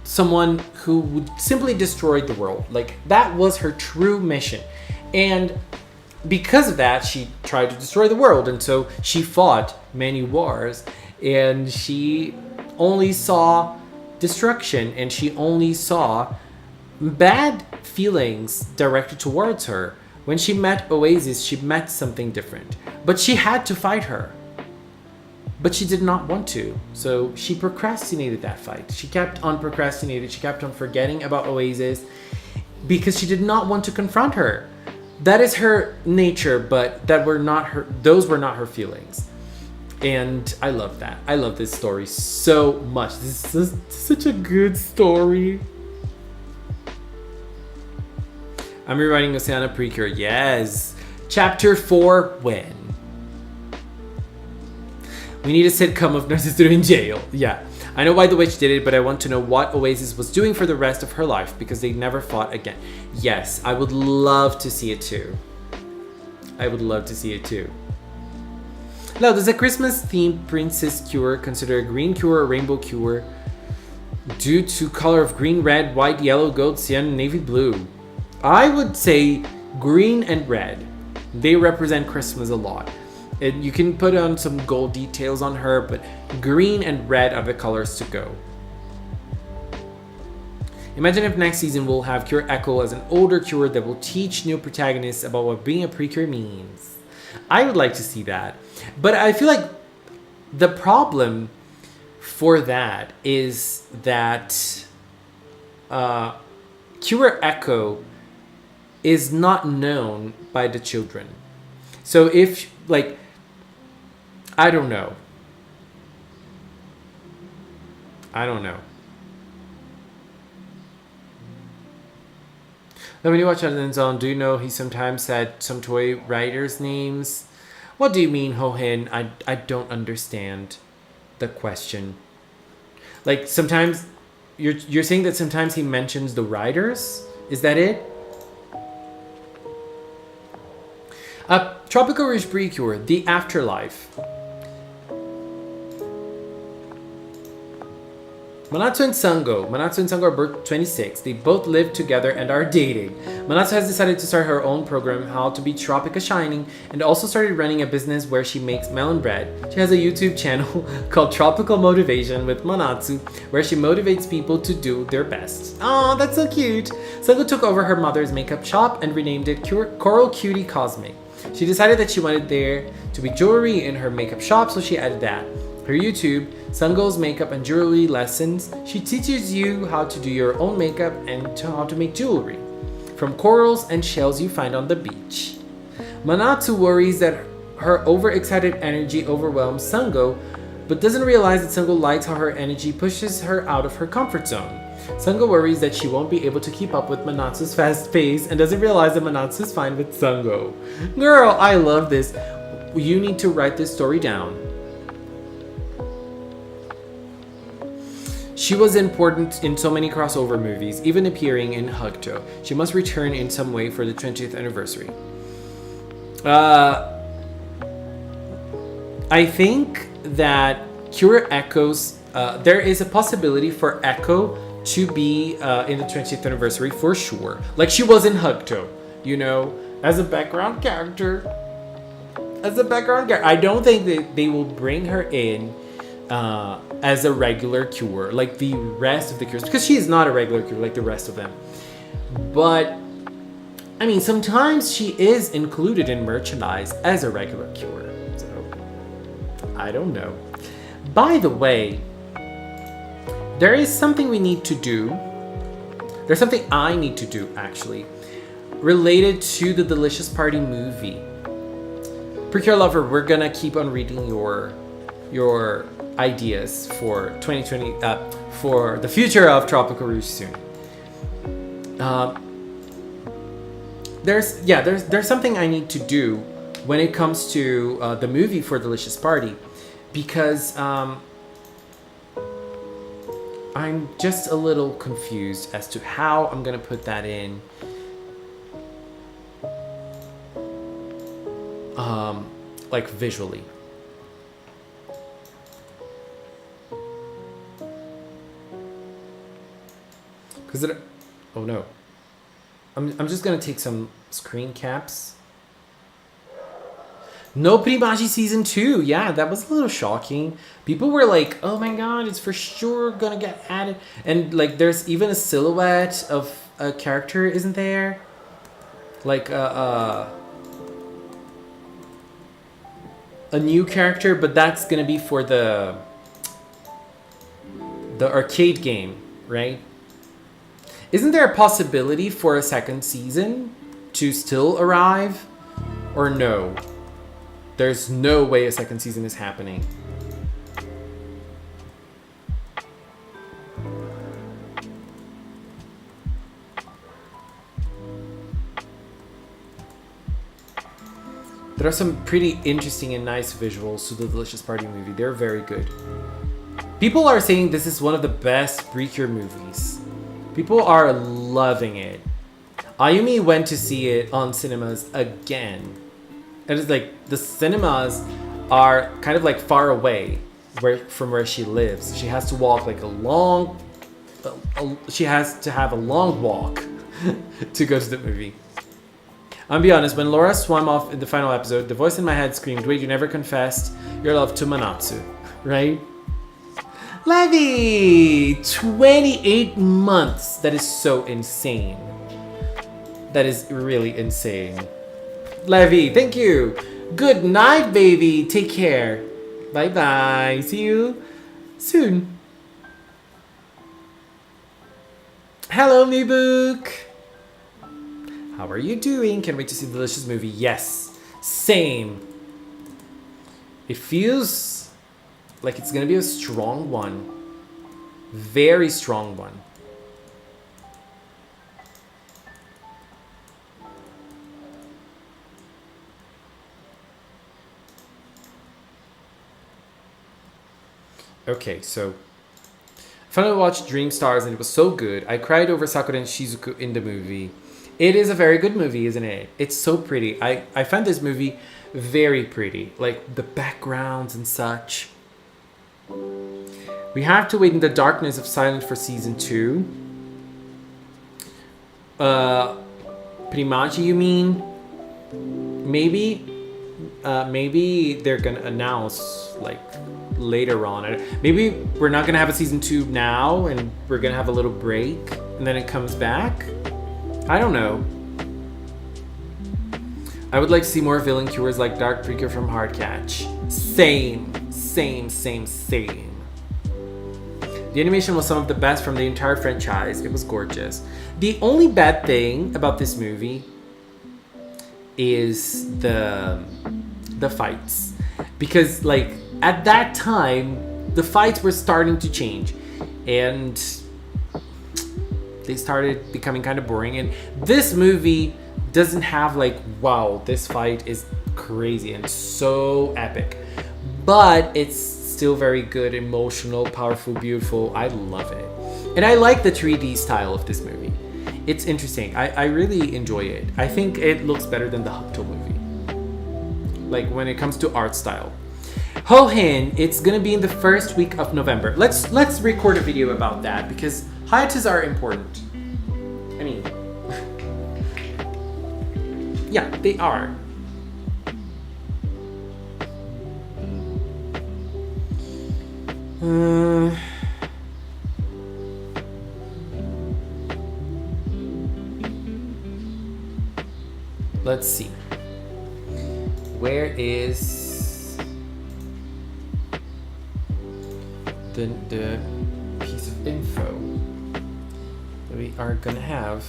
someone who would simply destroy the world. Like, that was her true mission. And because of that, she tried to destroy the world, and so she fought many wars, and she only saw destruction, and she only saw bad feelings directed towards her. When she met Oasis, she met something different. But she had to fight her. But she did not want to. So she procrastinated that fight. She kept on procrastinating. She kept on forgetting about Oasis because she did not want to confront her. That is her nature, but those were not her feelings. And I love that. I love this story so much. This is such a good story. I'm rewriting Oceana PreCure. Yes. Chapter 4, when? We need a sitcom of nurses in jail. Yeah. I know why the witch did it, but I want to know what Oasis was doing for the rest of her life, because they never fought again. Yes, I would love to see it too. Now, does a Christmas-themed princess cure consider a green cure a rainbow cure due to color of green, red, white, yellow, gold, cyan, navy blue? I would say green and red. They represent Christmas a lot. And you can put on some gold details on her, but green and red are the colors to go. Imagine if next season we'll have Cure Echo as an older cure that will teach new protagonists about what being a PreCure means. I would like to see that. But I feel like the problem for that is that Cure Echo is not known by the children. So if, like, I don't know. Now, when you watch Adam's Zone, do you know he sometimes said some toy writers' names? What do you mean, Hohin? I don't understand the question. Like, sometimes you're saying that sometimes he mentions the writers? Is that it? Tropical Rouge PreCure, The Afterlife. Manatsu and Sango are both 26. They both live together and are dating. Manatsu has decided to start her own program, How to Be Tropica Shining, and also started running a business where she makes melon bread. She has a YouTube channel called Tropical Motivation with Manatsu, where she motivates people to do their best. Oh, that's so cute. Sango took over her mother's makeup shop and renamed it Coral Cutie Cosmic. She decided that she wanted there to be jewelry in her makeup shop, so she added that. Her YouTube, Sango's Makeup and Jewelry Lessons, she teaches you how to do your own makeup and how to make jewelry from corals and shells you find on the beach. Manatsu worries that her overexcited energy overwhelms Sango, but doesn't realize that Sango likes how her energy pushes her out of her comfort zone. Sango worries that she won't be able to keep up with Manatsu's fast pace and doesn't realize that Manatsu's fine with Sango. Girl, I love this. You need to write this story down. She was important in so many crossover movies, even appearing in Hugto. She must return in some way for the 20th anniversary. I think that Cure echoes, there is a possibility for Echo to be in the 20th anniversary for sure. Like she was in Hugto, you know, as a background character. I don't think that they will bring her in as a regular Cure, like the rest of the Cures, because she is not a regular Cure like the rest of them. But I mean, sometimes she is included in merchandise as a regular Cure, so I don't know. By the way, there is something we need to do. There's something I need to do actually, related to the Delicious Party movie. PreCure Lover, we're gonna keep on reading your ideas for 2020 for the future of Tropical Rouge soon. There's something I need to do when it comes to the movie for Delicious Party, because I'm just a little confused as to how I'm gonna put that in. Like visually. Oh no. I'm just gonna take some screen caps. No Primagi Season 2. Yeah, that was a little shocking. People were like, oh my god, it's for sure gonna get added. And like there's even a silhouette of a character, isn't there? Like a new character, but that's gonna be for the arcade game, right? Isn't there a possibility for a second season to still arrive? Or no? There's no way a second season is happening. There are some pretty interesting and nice visuals to the Delicious Party movie. They're very good. People are saying this is one of the best PreCure movies. People are loving it. Ayumi went to see it on cinemas again. And it's like the cinemas are kind of like far away from where she lives. She has to walk like she has to have a long walk to go to the movie. I'll be honest, when Laura swam off in the final episode, the voice in my head screamed, wait, you never confessed your love to Manatsu, right? Levy! 28 months! That is so insane. That is really insane. Levy, thank you! Good night, baby! Take care. Bye-bye. See you soon. Hello, Mibook! How are you doing? Can't wait to see the Delicious movie. Yes, same. It feels like it's gonna be a strong one. Very strong one. Okay, so I finally watched Dream Stars and it was so good. I cried over Sakura and Shizuku in the movie. It is a very good movie, isn't it? It's so pretty. I find this movie very pretty. Like the backgrounds and such. We have to wait in the darkness of silence for season 2. Primachi, you mean? Maybe they're gonna announce like later on. Maybe we're not gonna have a season 2 now, and we're gonna have a little break, and then it comes back. I don't know. I would like to see more villain cures like Dark PreCure from Hardcatch. Same. The animation was some of the best from the entire franchise. It was gorgeous. The only bad thing about this movie is the fights. Because like at that time, the fights were starting to change. And they started becoming kind of boring. And this movie doesn't have like, wow, this fight is crazy and so epic. But it's still very good, emotional, powerful, beautiful. I love it. And I like the 3D style of this movie. It's interesting. I really enjoy it. I think it looks better than the Hokuto movie. Like when it comes to art style. Hohen, it's gonna be in the first week of November. Let's record a video about that because hiatus are important. I mean, yeah, they are. Let's see. Where is the piece of info that we are gonna have?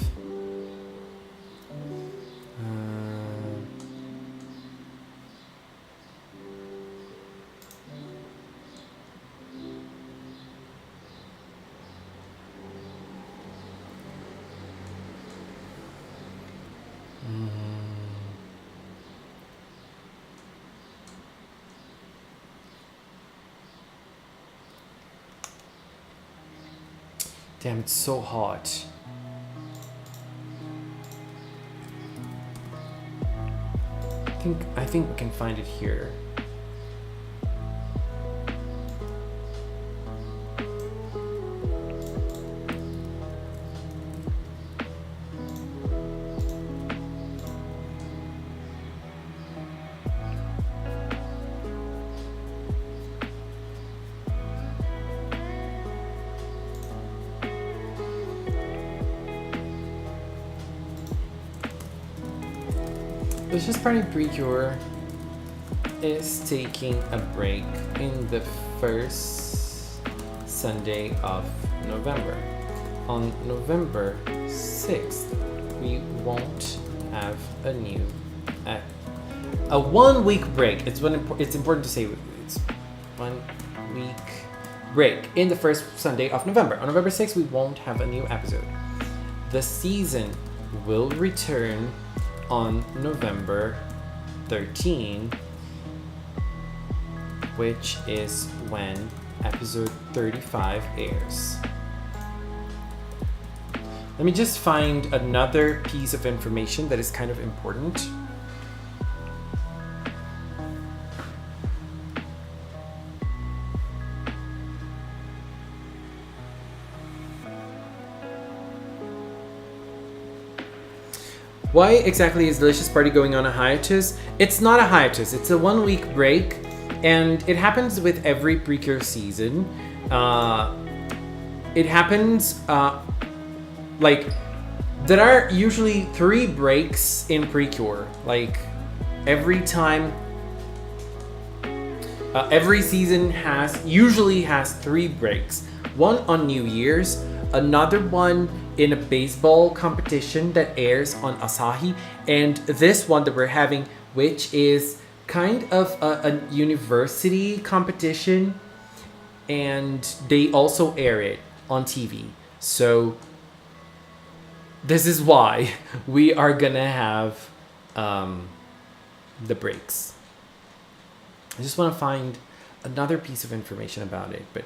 Damn, it's so hot. I think we can find it here. It's just probably PreCure is taking a break in the first Sunday of November. On November 6th, we won't have a new a 1 week break. It's important to say it's 1 week break in the first Sunday of November. On November 6th, we won't have a new episode. The season will return on November 13, which is when episode 35 airs. Let me just find another piece of information that is kind of important. Why exactly is Delicious Party going on a hiatus? It's not a hiatus, it's a 1 week break, and it happens with every PreCure season. It happens, like, there are usually 3 breaks in PreCure. Like, every time, every season usually has 3 breaks. One on New Year's, another one in a baseball competition that airs on Asahi, and this one that we're having, which is kind of a university competition, and they also air it on TV. So this is why we are gonna have the breaks. I just want to find another piece of information about it, but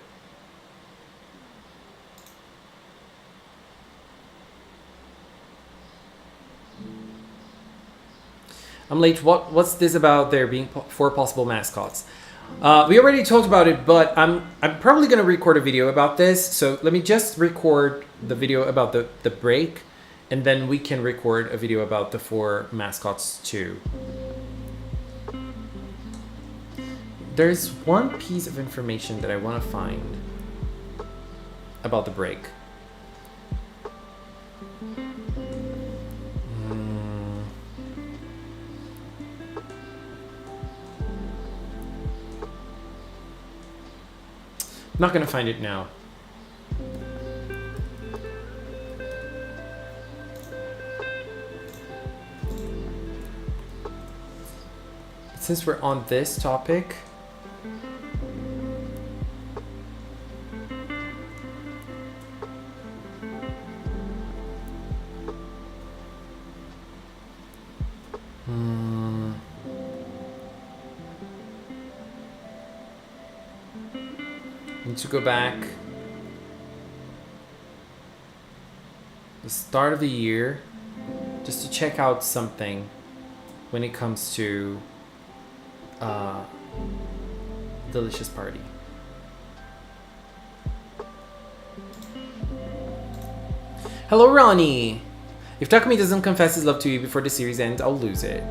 I'm late. What's this about there being four possible mascots? We already talked about it, but I'm probably gonna record a video about this. So let me just record the video about the break, and then we can record a video about the four mascots too. There's one piece of information that I want to find about the break. I'm not gonna find it now. Since we're on this topic, to go back the start of the year just to check out something when it comes to Delicious Party. Hello, Ronnie. If Takumi doesn't confess his love to you before the series ends, I'll lose it.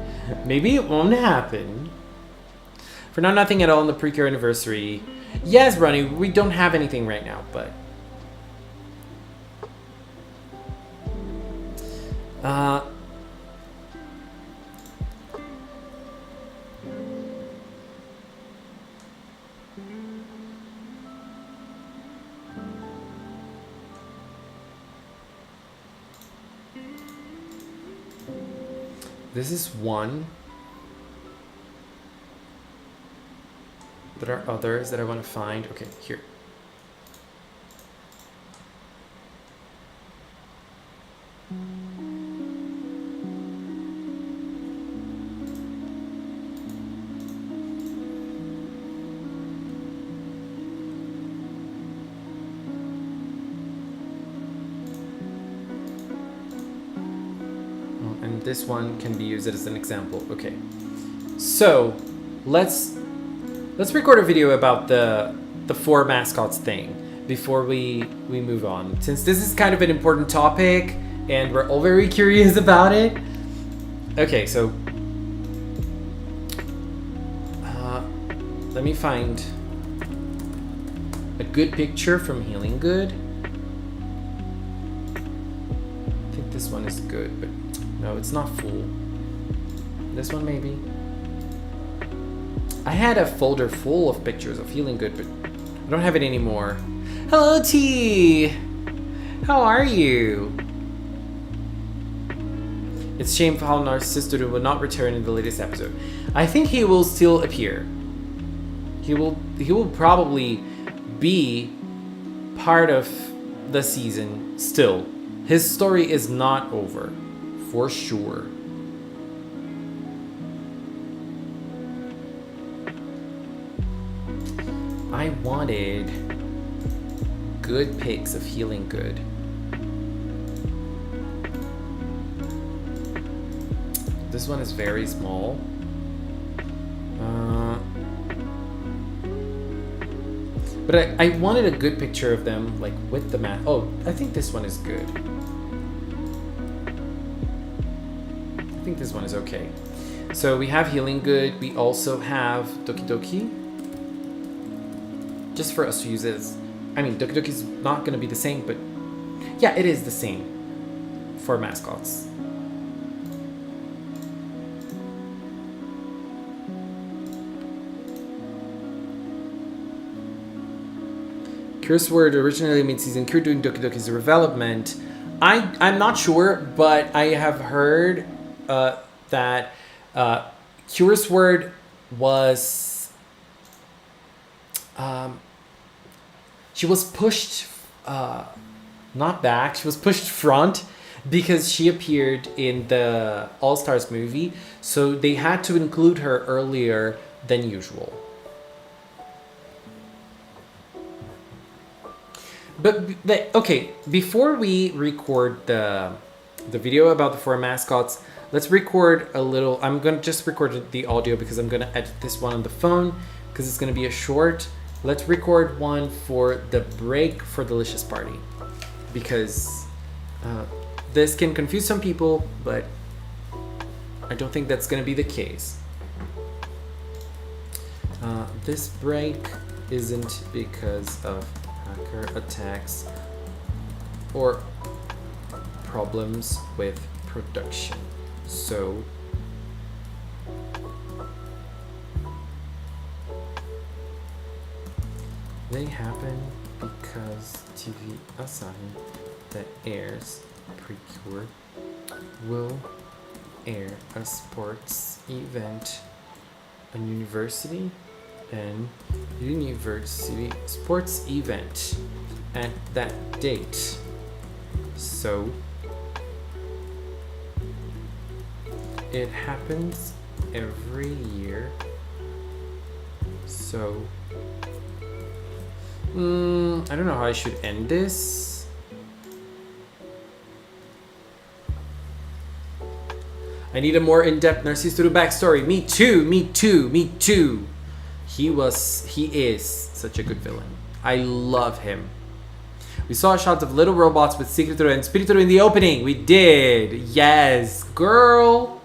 Maybe it won't happen. For now, nothing at all on the PreCure anniversary. Yes, Ronnie, we don't have anything right now, but... This is one. There are others that I want to find. Okay, here. And this one can be used as an example. Okay. So, let's record a video about the four mascots thing before we move on. Since this is kind of an important topic and we're all very curious about it. Okay, so let me find a good picture from Healing Good. I think this one is good, but no, it's not full. This one maybe. I had a folder full of pictures of Healing Good, but I don't have it anymore. Hello, T! How are you? It's shameful how Narcissistory will not return in the latest episode. I think he will still appear. He will probably be part of the season still. His story is not over, for sure. I wanted good pics of Healing Good. This one is very small. But I wanted a good picture of them, like with the mask. Oh, I think this one is good. I think this one is okay. So we have Healing Good. We also have Doki Doki. Just for us to use it as, I mean, Doki Doki's not going to be the same, but yeah, it is the same for mascots. Cure's word originally mid-season. Cure doing Doki Doki's development. I'm not sure, but I have heard that Cure's word was... she was pushed, not back, she was pushed front because she appeared in the All-Stars movie, so they had to include her earlier than usual. But okay, before we record the video about the four mascots, let's record a little. I'm going to just record the audio because I'm going to edit this one on the phone because it's going to be a short. Let's record one for the break for Delicious Party because this can confuse some people, but I don't think that's going to be the case. This break isn't because of hacker attacks or problems with production. So they happen because TV Asahi that airs PreCure will air a sports event, a university sports event at that date. So it happens every year. So I don't know how I should end this. I need a more in-depth Narciso backstory. Me too. He is such a good villain. I love him. We saw shots of little robots with Secretoro and Spiritoro in the opening. We did. Yes, girl.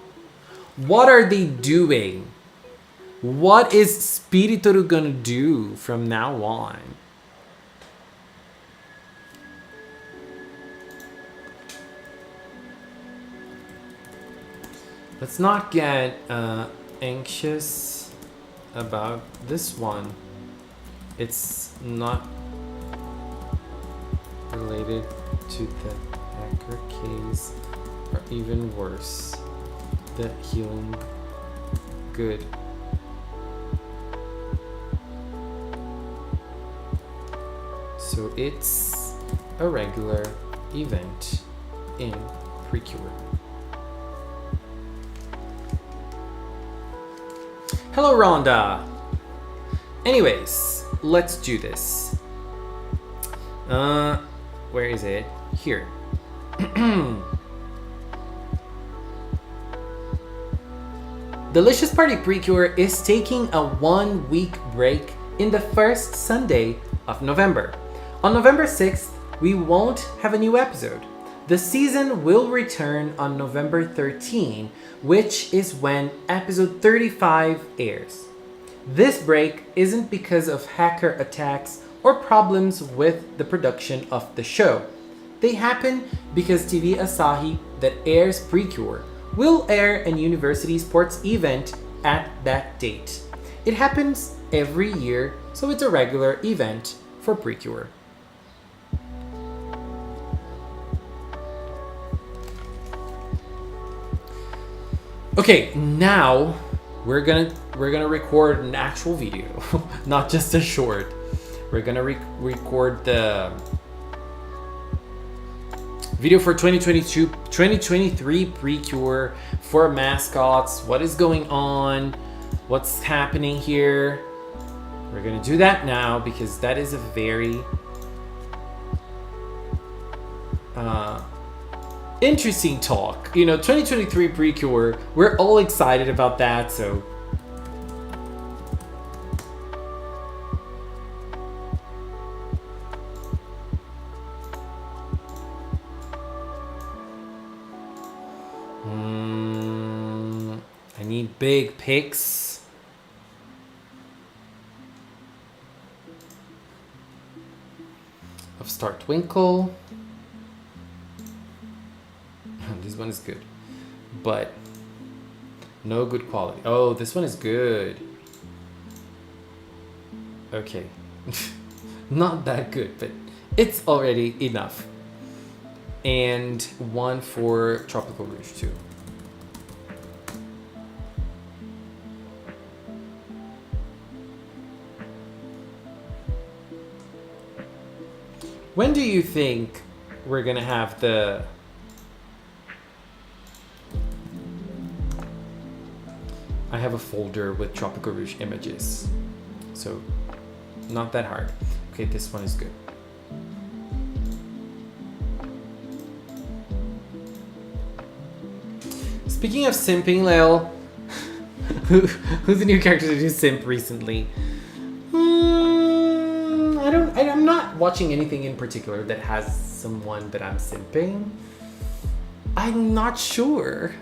What are they doing? What is Spiritoro gonna do from now on? Let's not get anxious about this one. It's not related to the hacker case, or even worse, the healing good. So it's a regular event in PreCure. Hello, Rhonda. Anyways, let's do this. Where is it? Here. Delicious Party PreCure is taking a 1-week break in the first Sunday of November. On November 6th, we won't have a new episode. The season will return on November 13, which is when episode 35 airs. This break isn't because of hacker attacks or problems with the production of the show. They happen because TV Asahi that airs PreCure will air a university sports event at that date. It happens every year, so it's a regular event for PreCure. Okay, now we're gonna record an actual video, not just a short. We're gonna record the video for 2023 PreCure for Mascots. What is going on? What's happening here? We're gonna do that now because that is a very interesting talk. 2023 PreCure, we're all excited about that, so I need big pics. Of Star Twinkle. This one is good, but no good quality. Oh, this one is good. Okay. Not that good, but it's already enough. And one for Tropical Rouge too. When do you think we're gonna have the I have a folder with Tropical Rouge images, so not that hard. Okay, this one is good. Speaking of simping, Lil, who's the new character to do simp recently? I'm not watching anything in particular that has someone that I'm simping. I'm not sure.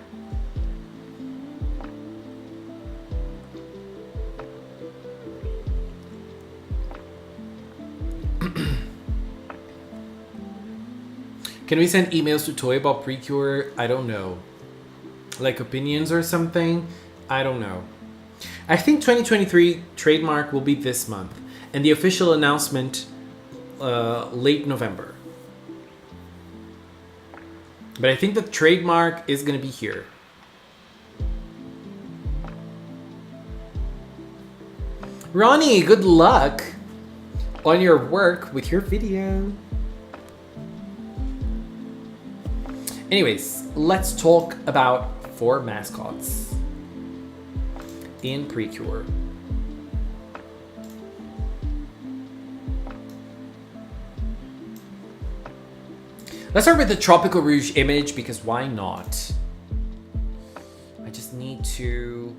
Can we send emails to Toy about PreCure? I don't know. Like opinions or something? I don't know. I think 2023 trademark will be this month, and the official announcement late November. But I think the trademark is gonna be here. Ronnie, good luck on your work with your video. Anyways, let's talk about 4 mascots in PreCure. Let's start with the Tropical Rouge image because why not? I just need to...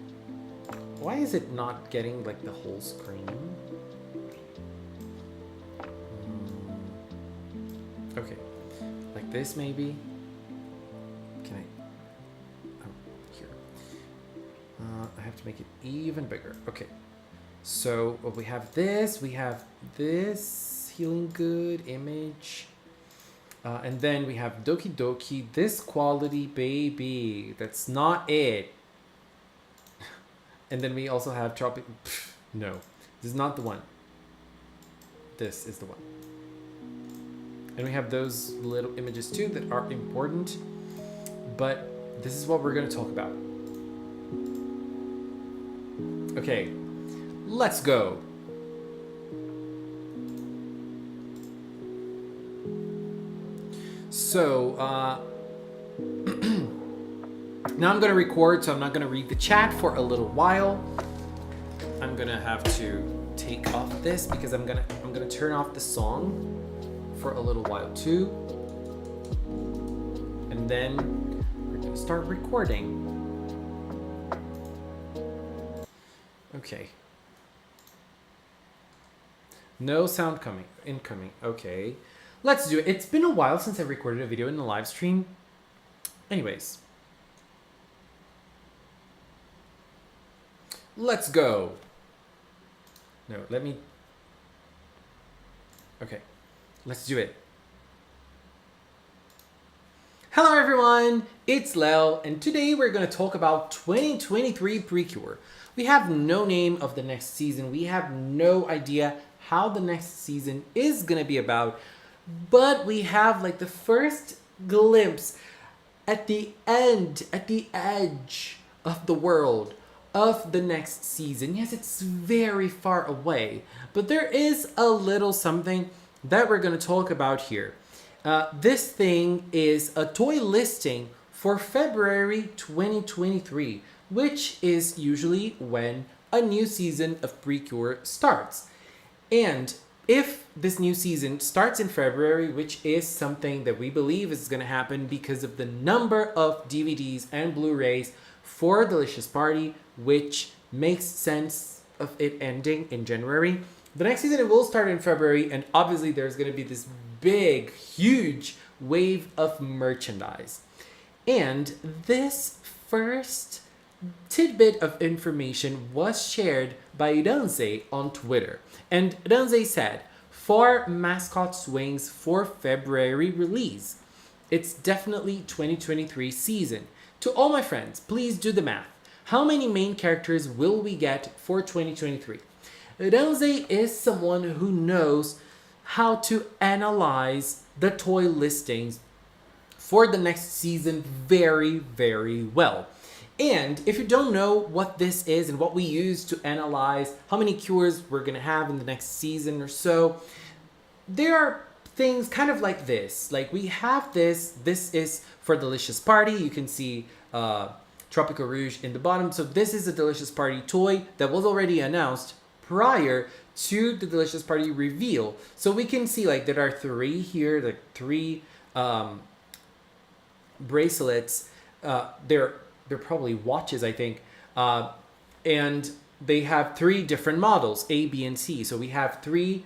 Why is it not getting like the whole screen? Okay, like this maybe? Can I? Oh, here. I have to make it even bigger. Okay, so we have this Healing Good image. And then we have Doki Doki, this quality, baby. That's not it. And then we also have Tropic. No, this is not the one. This is the one. And we have those little images too that are important. But this is what we're going to talk about. Okay, let's go. So, now I'm going to record, so I'm not going to read the chat for a little while. I'm going to have to take off this because I'm going to turn off the song for a little while too. And then we're going to start recording. Okay. No sound incoming. Okay. Let's do it. It's been a while since I recorded a video in the live stream. Anyways. Let's go. No, let me... Okay. Let's do it. Hello everyone, it's Lel, and today we're going to talk about 2023 PreCure. We have no name of the next season. We have no idea how the next season is going to be about. But we have like the first glimpse at the end, at the edge of the world of the next season. Yes, it's very far away, but there is a little something that we're going to talk about here. This thing is a toy listing for February 2023, which is usually when a new season of PreCure starts. And if this new season starts in February, which is something that we believe is going to happen because of the number of DVDs and Blu-rays for Delicious Party, which makes sense of it ending in January. The next season, it will start in February, and obviously there's going to be this big, huge wave of merchandise. And this first tidbit of information was shared by Danze on Twitter. And Danze said, 4 Mascots wings for February release. It's definitely 2023 season. To all my friends, please do the math. How many main characters will we get for 2023? Danze is someone who knows how to analyze the toy listings for the next season very, very well. And if you don't know what this is and what we use to analyze how many cures we're going to have in the next season or so, there are things kind of like this. Like we have this is for Delicious Party. You can see Tropical Rouge in the bottom. So this is a Delicious Party toy that was already announced prior to the Delicious Party reveal. So we can see like there are 3 here, like 3 bracelets. They're they're probably watches, I think. And they have 3 different models, A, B, and C. So we have 3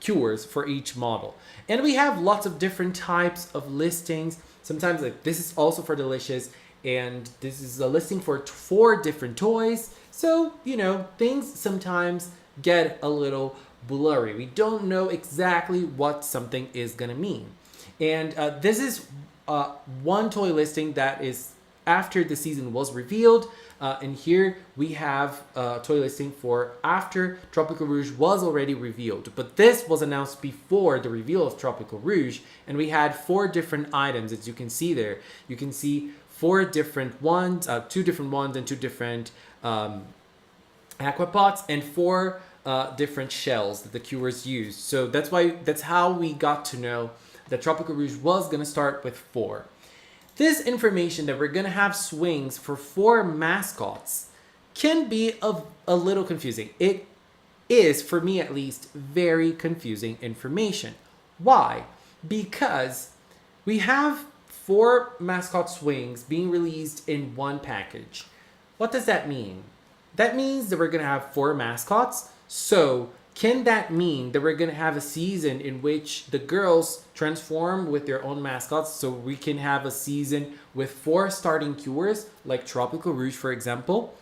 cures for each model. And we have lots of different types of listings. Sometimes like this is also for Delicious, and this is a listing for 4 different toys. So, things sometimes get a little blurry. We don't know exactly what something is gonna mean. And this is one toy listing that is after the season was revealed. And here we have a toy listing for after Tropical Rouge was already revealed. But this was announced before the reveal of Tropical Rouge. And we had 4 different items, as you can see there. You can see 4 different ones, 2 different ones and 2 different aquapots, and 4 different shells that the cures used. So that's how we got to know that Tropical Rouge was going to start with 4. This information that we're going to have swings for 4 mascots can be a little confusing. It is, for me at least, very confusing information. Why? Because we have 4 mascot swings being released in one package. What does that mean? That means that we're going to have 4 mascots. So can that mean that we're going to have a season in which the girls transform with their own mascots, so we can have a season with 4 starting cures, like Tropical Rouge, for example?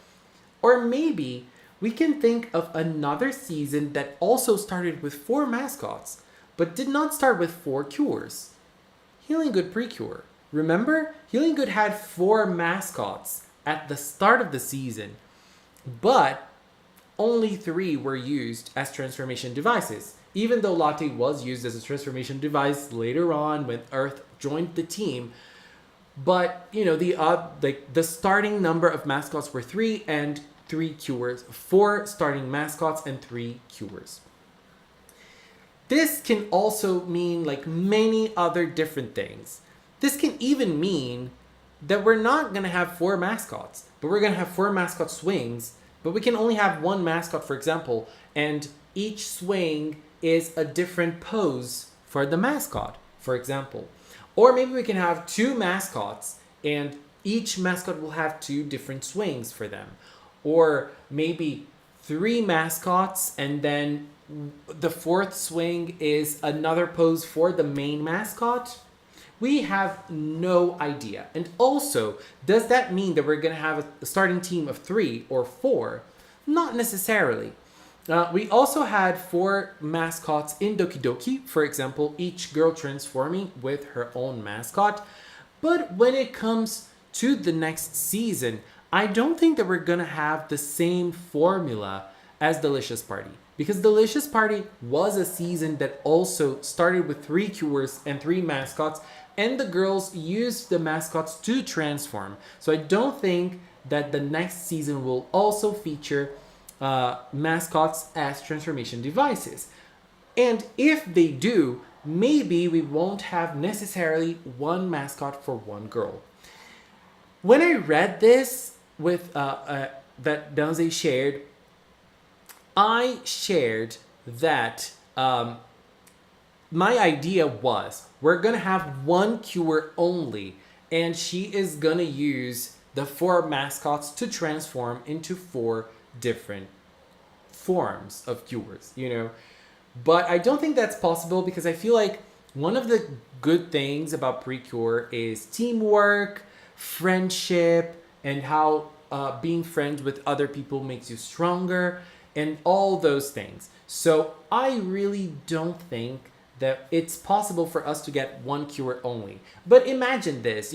Or maybe we can think of another season that also started with 4 mascots, but did not start with 4 cures. Healing Good PreCure. Remember? Healing Good had 4 mascots at the start of the season, but only 3 were used as transformation devices, even though Latte was used as a transformation device later on when Earth joined the team. But, the starting number of mascots were 3 and 3 cures, 4 starting mascots and 3 cures. This can also mean like many other different things. This can even mean that we're not going to have 4 mascots, but we're going to have 4 mascot swings. But we can only have 1 mascot, for example, and each swing is a different pose for the mascot, for example. Or maybe we can have 2 mascots and each mascot will have 2 different swings for them. Or maybe 3 mascots and then the 4th swing is another pose for the main mascot. We have no idea. And also, does that mean that we're going to have a starting team of 3 or 4? Not necessarily. We also had 4 mascots in Doki Doki, for example, each girl transforming with her own mascot. But when it comes to the next season, I don't think that we're going to have the same formula as Delicious Party. Because Delicious Party was a season that also started with 3 cures and 3 mascots, and the girls used the mascots to transform. So I don't think that the next season will also feature mascots as transformation devices. And if they do, maybe we won't have necessarily 1 mascot for 1 girl. When I read this with that Danze shared, I shared that my idea was we're going to have 1 cure only, and she is going to use the 4 mascots to transform into 4 different forms of cures, But I don't think that's possible because I feel like one of the good things about PreCure is teamwork, friendship, and how being friends with other people makes you stronger, and all those things. So I really don't think that it's possible for us to get 1 cure only. But imagine this,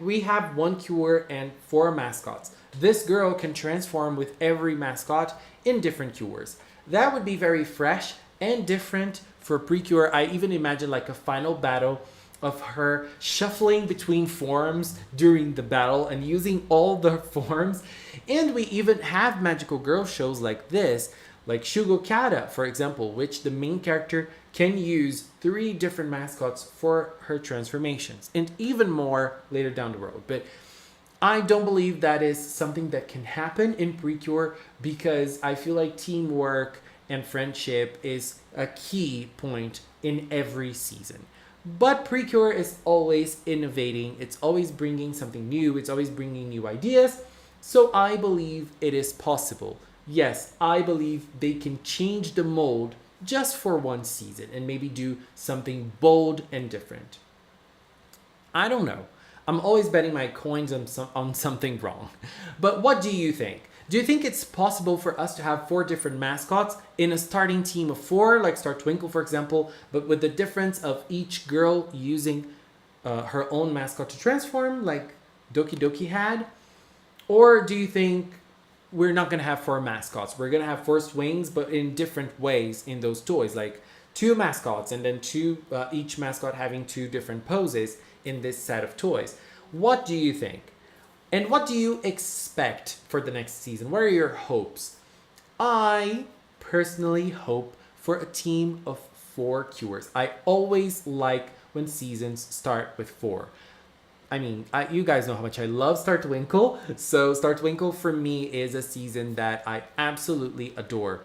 we have 1 cure and 4 mascots. This girl can transform with every mascot in different cures. That would be very fresh and different for PreCure. I even imagine like a final battle of her shuffling between forms during the battle and using all the forms. And we even have magical girl shows like this, like Shugokata, for example, which the main character can use 3 different mascots for her transformations, and even more later down the road. But I don't believe that is something that can happen in PreCure because I feel like teamwork and friendship is a key point in every season. But PreCure is always innovating. It's always bringing something new. It's always bringing new ideas. So I believe it is possible. Yes, I believe they can change the mold just for one season and maybe do something bold and different. I don't know. I'm always betting my coins on something wrong. But what do you think? Do you think it's possible for us to have 4 different mascots in a starting team of 4, like Star Twinkle, for example, but with the difference of each girl using her own mascot to transform, like Doki Doki had? Or do you think we're not going to have 4 mascots? We're going to have 4 swings, but in different ways in those toys, like 2 mascots and then each mascot having 2 different poses in this set of toys. What do you think? And what do you expect for the next season? What are your hopes? I personally hope for a team of 4 cures. I always like when seasons start with 4. I mean, you guys know how much I love Star Twinkle. So Star Twinkle for me is a season that I absolutely adore.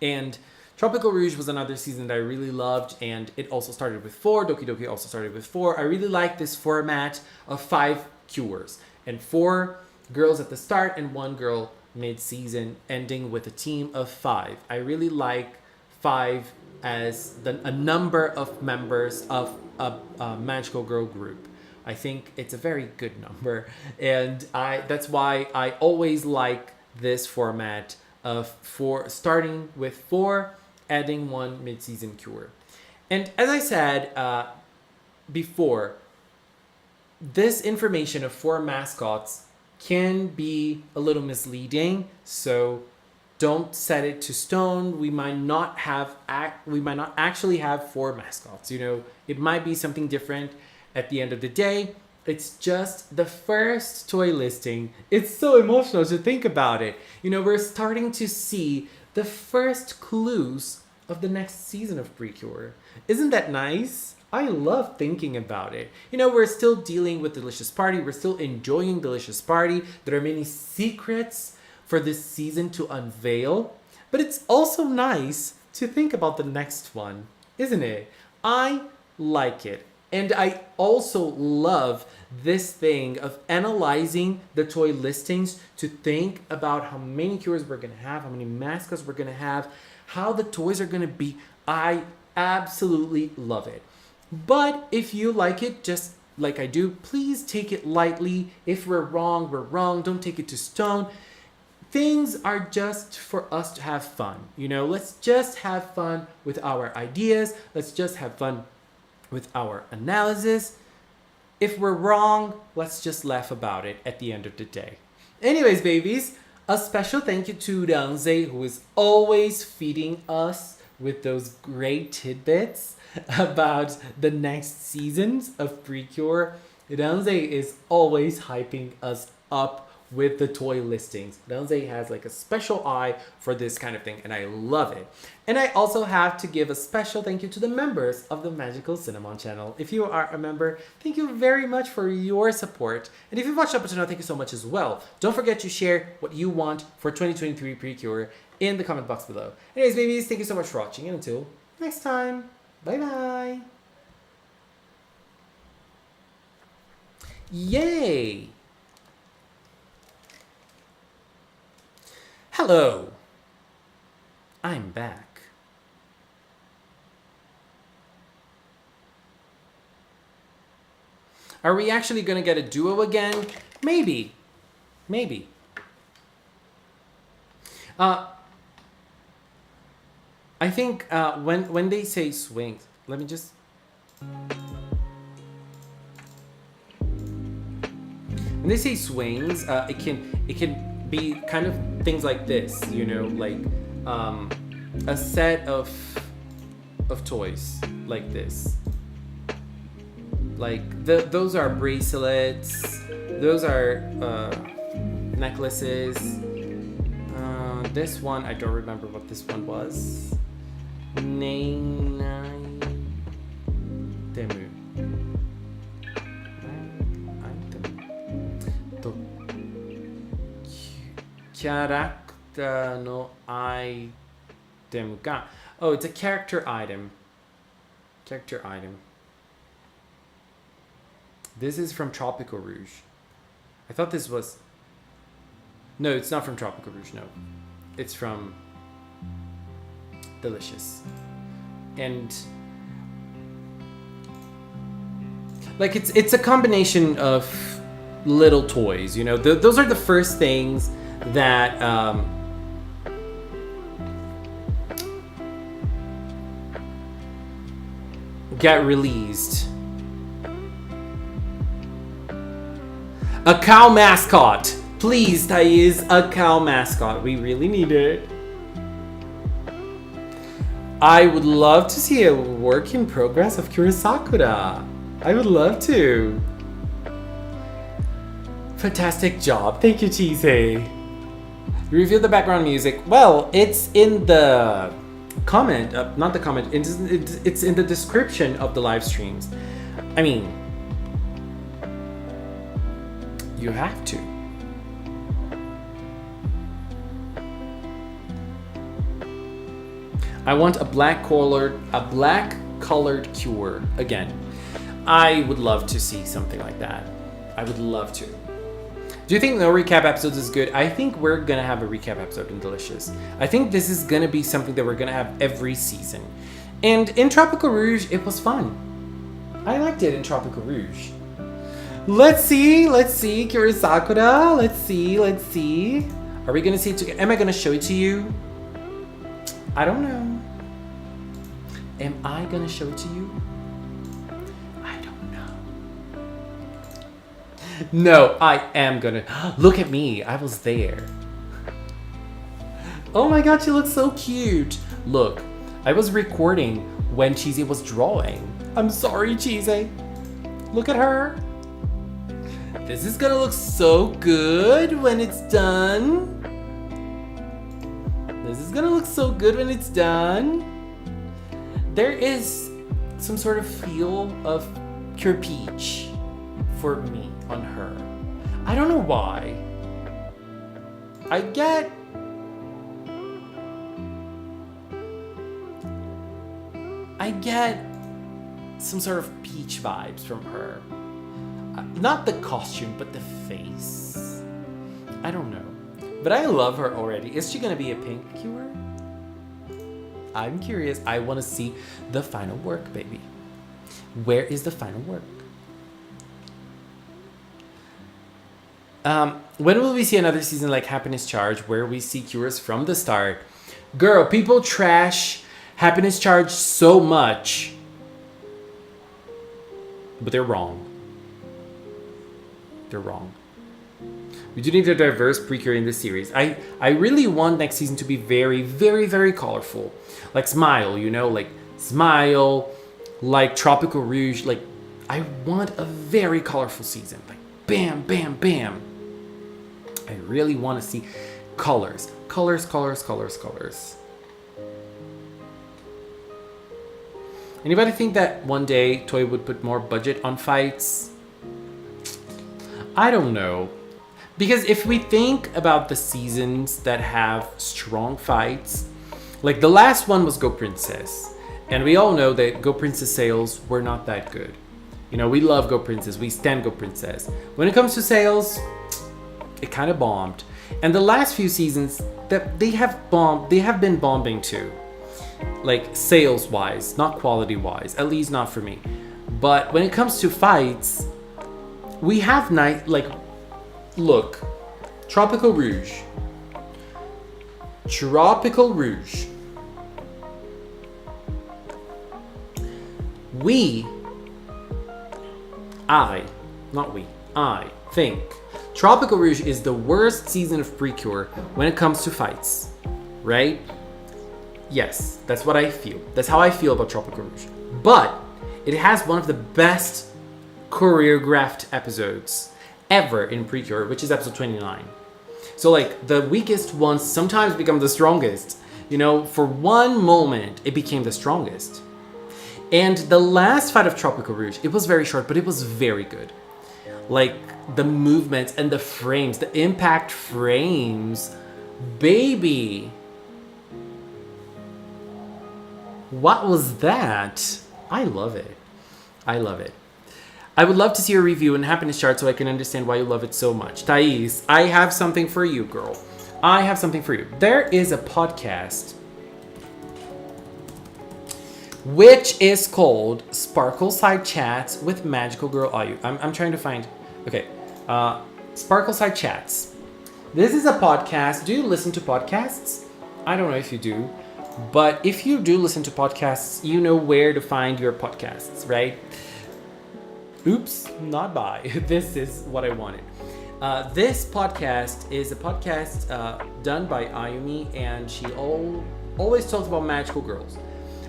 And Tropical Rouge was another season that I really loved, and it also started with 4. Doki Doki also started with 4. I really like this format of 5 cures and 4 girls at the start and 1 girl mid-season, ending with a team of 5. I really like 5 as a number of members of a magical girl group. I think it's a very good number, and that's why I always like this format of 4, starting with 4, adding 1 mid-season cure. And as I said before, this information of 4 mascots can be a little misleading, so don't set it to stone. We might not actually have 4 mascots. You know, it might be something different at the end of the day. It's just the first toy listing. It's so emotional to think about it. You know, we're starting to see the first clues of the next season of PreCure. Isn't that nice? I love thinking about it. You know, we're still dealing with Delicious Party. We're still enjoying Delicious Party. There are many secrets for this season to unveil. But it's also nice to think about the next one, isn't it? I like it. And I also love this thing of analyzing the toy listings to think about how many cures we're going to have, how many mascots we're going to have, how the toys are going to be. I absolutely love it. But if you like it just like I do, please take it lightly. If we're wrong, we're wrong. Don't take it to stone. Things are just for us to have fun. You know, let's just have fun with our ideas. Let's just have fun with our analysis. If we're wrong, let's just laugh about it at the end of the day. Anyways, babies, a special thank you to Ranze, who is always feeding us with those great tidbits about the next seasons of PreCure. Ranze is always hyping us up with the toy listings. Ranze has like a special eye for this kind of thing, and I love it. And I also have to give a special thank you to the members of the Magical Cinnamon channel. If you are a member, thank you very much for your support. And if you've watched up until now, thank you so much as well. Don't forget to share what you want for 2023 PreCure in the comment box below. Anyways, babies, thank you so much for watching, and until next time, bye-bye. Yay! Hello, I'm back. Are we actually gonna get a duo again? Maybe. I think when they say swings, let me just. When they say swings, it can be kind of things like this, you know, like a set of toys like this. Like those are bracelets, those are necklaces. This one, I don't remember what this one was. Demu. Character no item ga. Oh, it's a character item. Character item. This is from Tropical Rouge. I thought this was... No, it's not from Tropical Rouge, no. It's from Delicious. And like it's a combination of little toys, you know. Those are the first things that get released. A cow mascot. Please, Thais, a cow mascot. We really need it. I would love to see a work in progress of Kurosakura. I would love to. Fantastic job. Thank you, Chise. You revealed the background music. Well, it's in the comment, not the comment, it's in the description of the live streams. I mean, you have to. I want a black colored cure again. I would love to see something like that. I would love to. Do you think no recap episodes is good? I think we're gonna have a recap episode in Delicious. I think this is gonna be something that we're gonna have every season. And in Tropical Rouge, it was fun. I liked it in Tropical Rouge. Let's see, Kurosakura. Let's see. Are we gonna see it together? Am I gonna show it to you? I don't know. Am I gonna show it to you? I don't know. No, I am gonna. Look at me, I was there. Oh my god, she looks so cute. Look, I was recording when Cheesy was drawing. I'm sorry, Cheesy. Look at her. This is gonna look so good when it's done. This is gonna look so good when it's done. There is some sort of feel of Pure Peach for me on her. I don't know why. I get some sort of peach vibes from her. Not the costume, but the face. I don't know. But I love her already. Is she gonna be a pink cure? I'm curious. I want to see the final work, baby. Where is the final work? When will we see another season like Happiness Charge where we see cures from the start? Girl, people trash Happiness Charge so much. But they're wrong. They're wrong. We do need a diverse PreCure in this series. I really want next season to be very, very, very colorful. Like Smile, you know? Like Smile, like Tropical Rouge. Like, I want a very colorful season. Like, bam, bam, bam. I really want to see colors. Colors, colors, colors, colors. Anybody think that one day Toei would put more budget on fights? I don't know. Because if we think about the seasons that have strong fights, like the last one was Go Princess. And we all know that Go Princess sales were not that good. You know, we love Go Princess, we stand Go Princess. When it comes to sales, it kind of bombed. And the last few seasons, that they have been bombing too. Like sales wise, not quality wise, at least not for me. But when it comes to fights, we have look, Tropical Rouge. Tropical Rouge. I think Tropical Rouge is the worst season of PreCure when it comes to fights. Right? Yes, that's what I feel. That's how I feel about Tropical Rouge. But it has one of the best choreographed episodes ever in PreCure, which is episode 29. So like the weakest ones sometimes become the strongest. You know, for one moment it became the strongest. And the last fight of Tropical Rouge, it was very short, but it was very good. Like the movements and the frames, the impact frames, baby. What was that? I love it. I love it. I would love to see your review and happiness chart so I can understand why you love it so much. Thais, I have something for you, girl. I have something for you. There is a podcast which is called Sparkle Side Chats with Magical Girl Ayu. I'm trying to find... Okay. Sparkle Side Chats. This is a podcast. Do you listen to podcasts? I don't know if you do. But if you do listen to podcasts, you know where to find your podcasts, right? Oops, not by. This is what I wanted. This podcast is a podcast done by Ayumi, and she always talks about magical girls.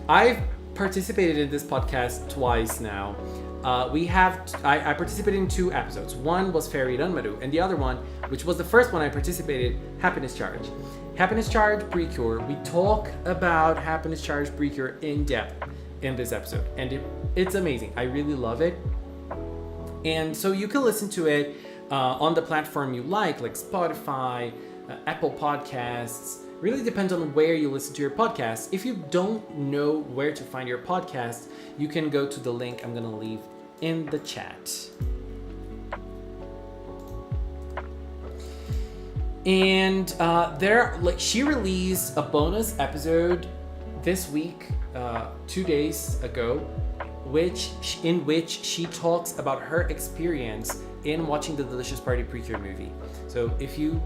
I've participated in this podcast twice now. I participated in 2 episodes. One was Fairy Danmaru, and the other one, which was the first one I participated, Happiness Charge. Happiness Charge PreCure. We talk about Happiness Charge PreCure in depth in this episode, and it's amazing. I really love it. And so you can listen to it on the platform you like Spotify, Apple Podcasts. Really depends on where you listen to your podcast. If you don't know where to find your podcast, you can go to the link I'm going to leave in the chat. And she released a bonus episode this week, 2 days ago, in which she talks about her experience in watching the Delicious Party PreCure movie. So if you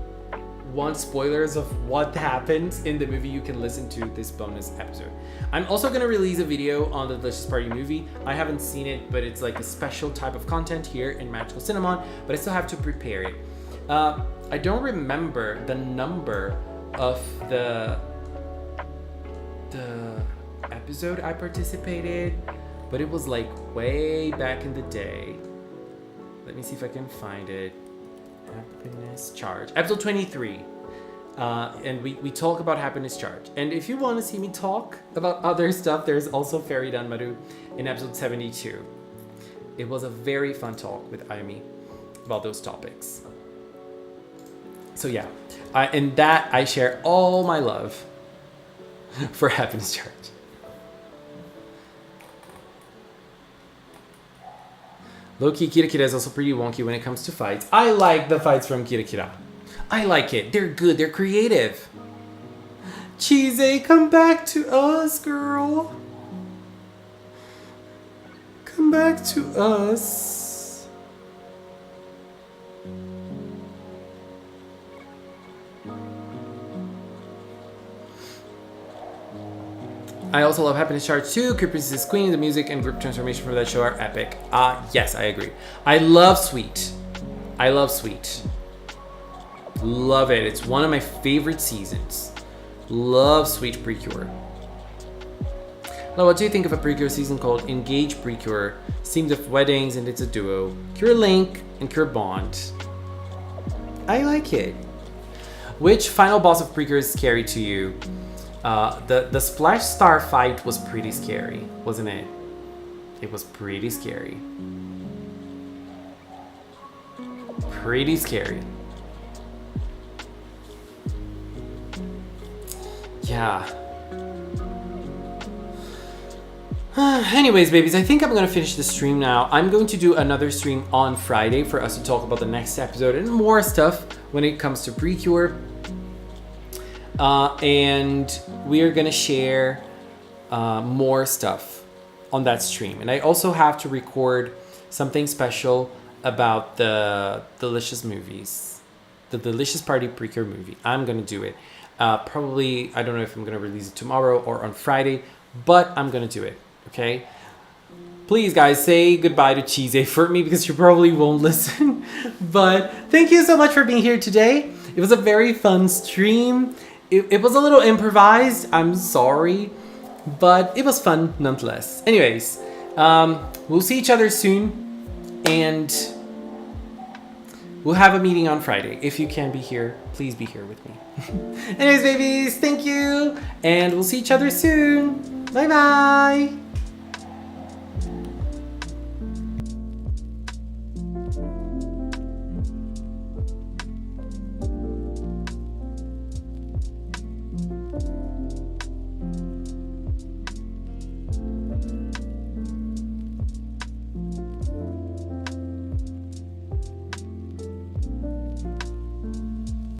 want spoilers of what happens in the movie, you can listen to this bonus episode. I'm also going to release a video on the Delicious Party movie. I haven't seen it, but it's like a special type of content here in Magical Cinnamon, but I still have to prepare it. I don't remember the number of the episode I participated, but it was like way back in the day. Let me see if I can find it. Happiness Charge, episode 23. And we talk about Happiness Charge. And if you want to see me talk about other stuff, there's also Fairy Danmaru in episode 72. It was a very fun talk with Ayumi about those topics. So yeah, in that I share all my love for Happiness Charge. Low-key, Kira Kira is also pretty wonky when it comes to fights. I like the fights from Kira Kira. I like it. They're good. They're creative. Chise, come back to us, girl. Come back to us. I also love Happiness Charge 2, Creepers is Queen, the music and group transformation from that show are epic. Yes, I agree. I love Sweet. Love it. It's one of my favorite seasons. Love Sweet PreCure. Now, what do you think of a PreCure season called Engage PreCure? Themes of weddings and it's a duo. Cure Link and Cure Bond. I like it. Which final boss of PreCure is scary to you? The Splash Star fight was pretty scary, wasn't it? It was pretty scary. Pretty scary. Yeah. Anyways, babies, I think I'm going to finish the stream now. I'm going to do another stream on Friday for us to talk about the next episode and more stuff when it comes to PreCure. And we are going to share more stuff on that stream. And I also have to record something special about the Delicious movies. The Delicious Party PreCure movie. I'm going to do it. Probably, I don't know if I'm going to release it tomorrow or on Friday, but I'm going to do it. Okay? Please, guys, say goodbye to Chise for me because she probably won't listen. But thank you so much for being here today. It was a very fun stream. It was a little improvised. I'm sorry. But it was fun nonetheless. Anyways, we'll see each other soon. And we'll have a meeting on Friday. If you can be here, please be here with me. Anyways, babies, thank you. And we'll see each other soon. Bye-bye.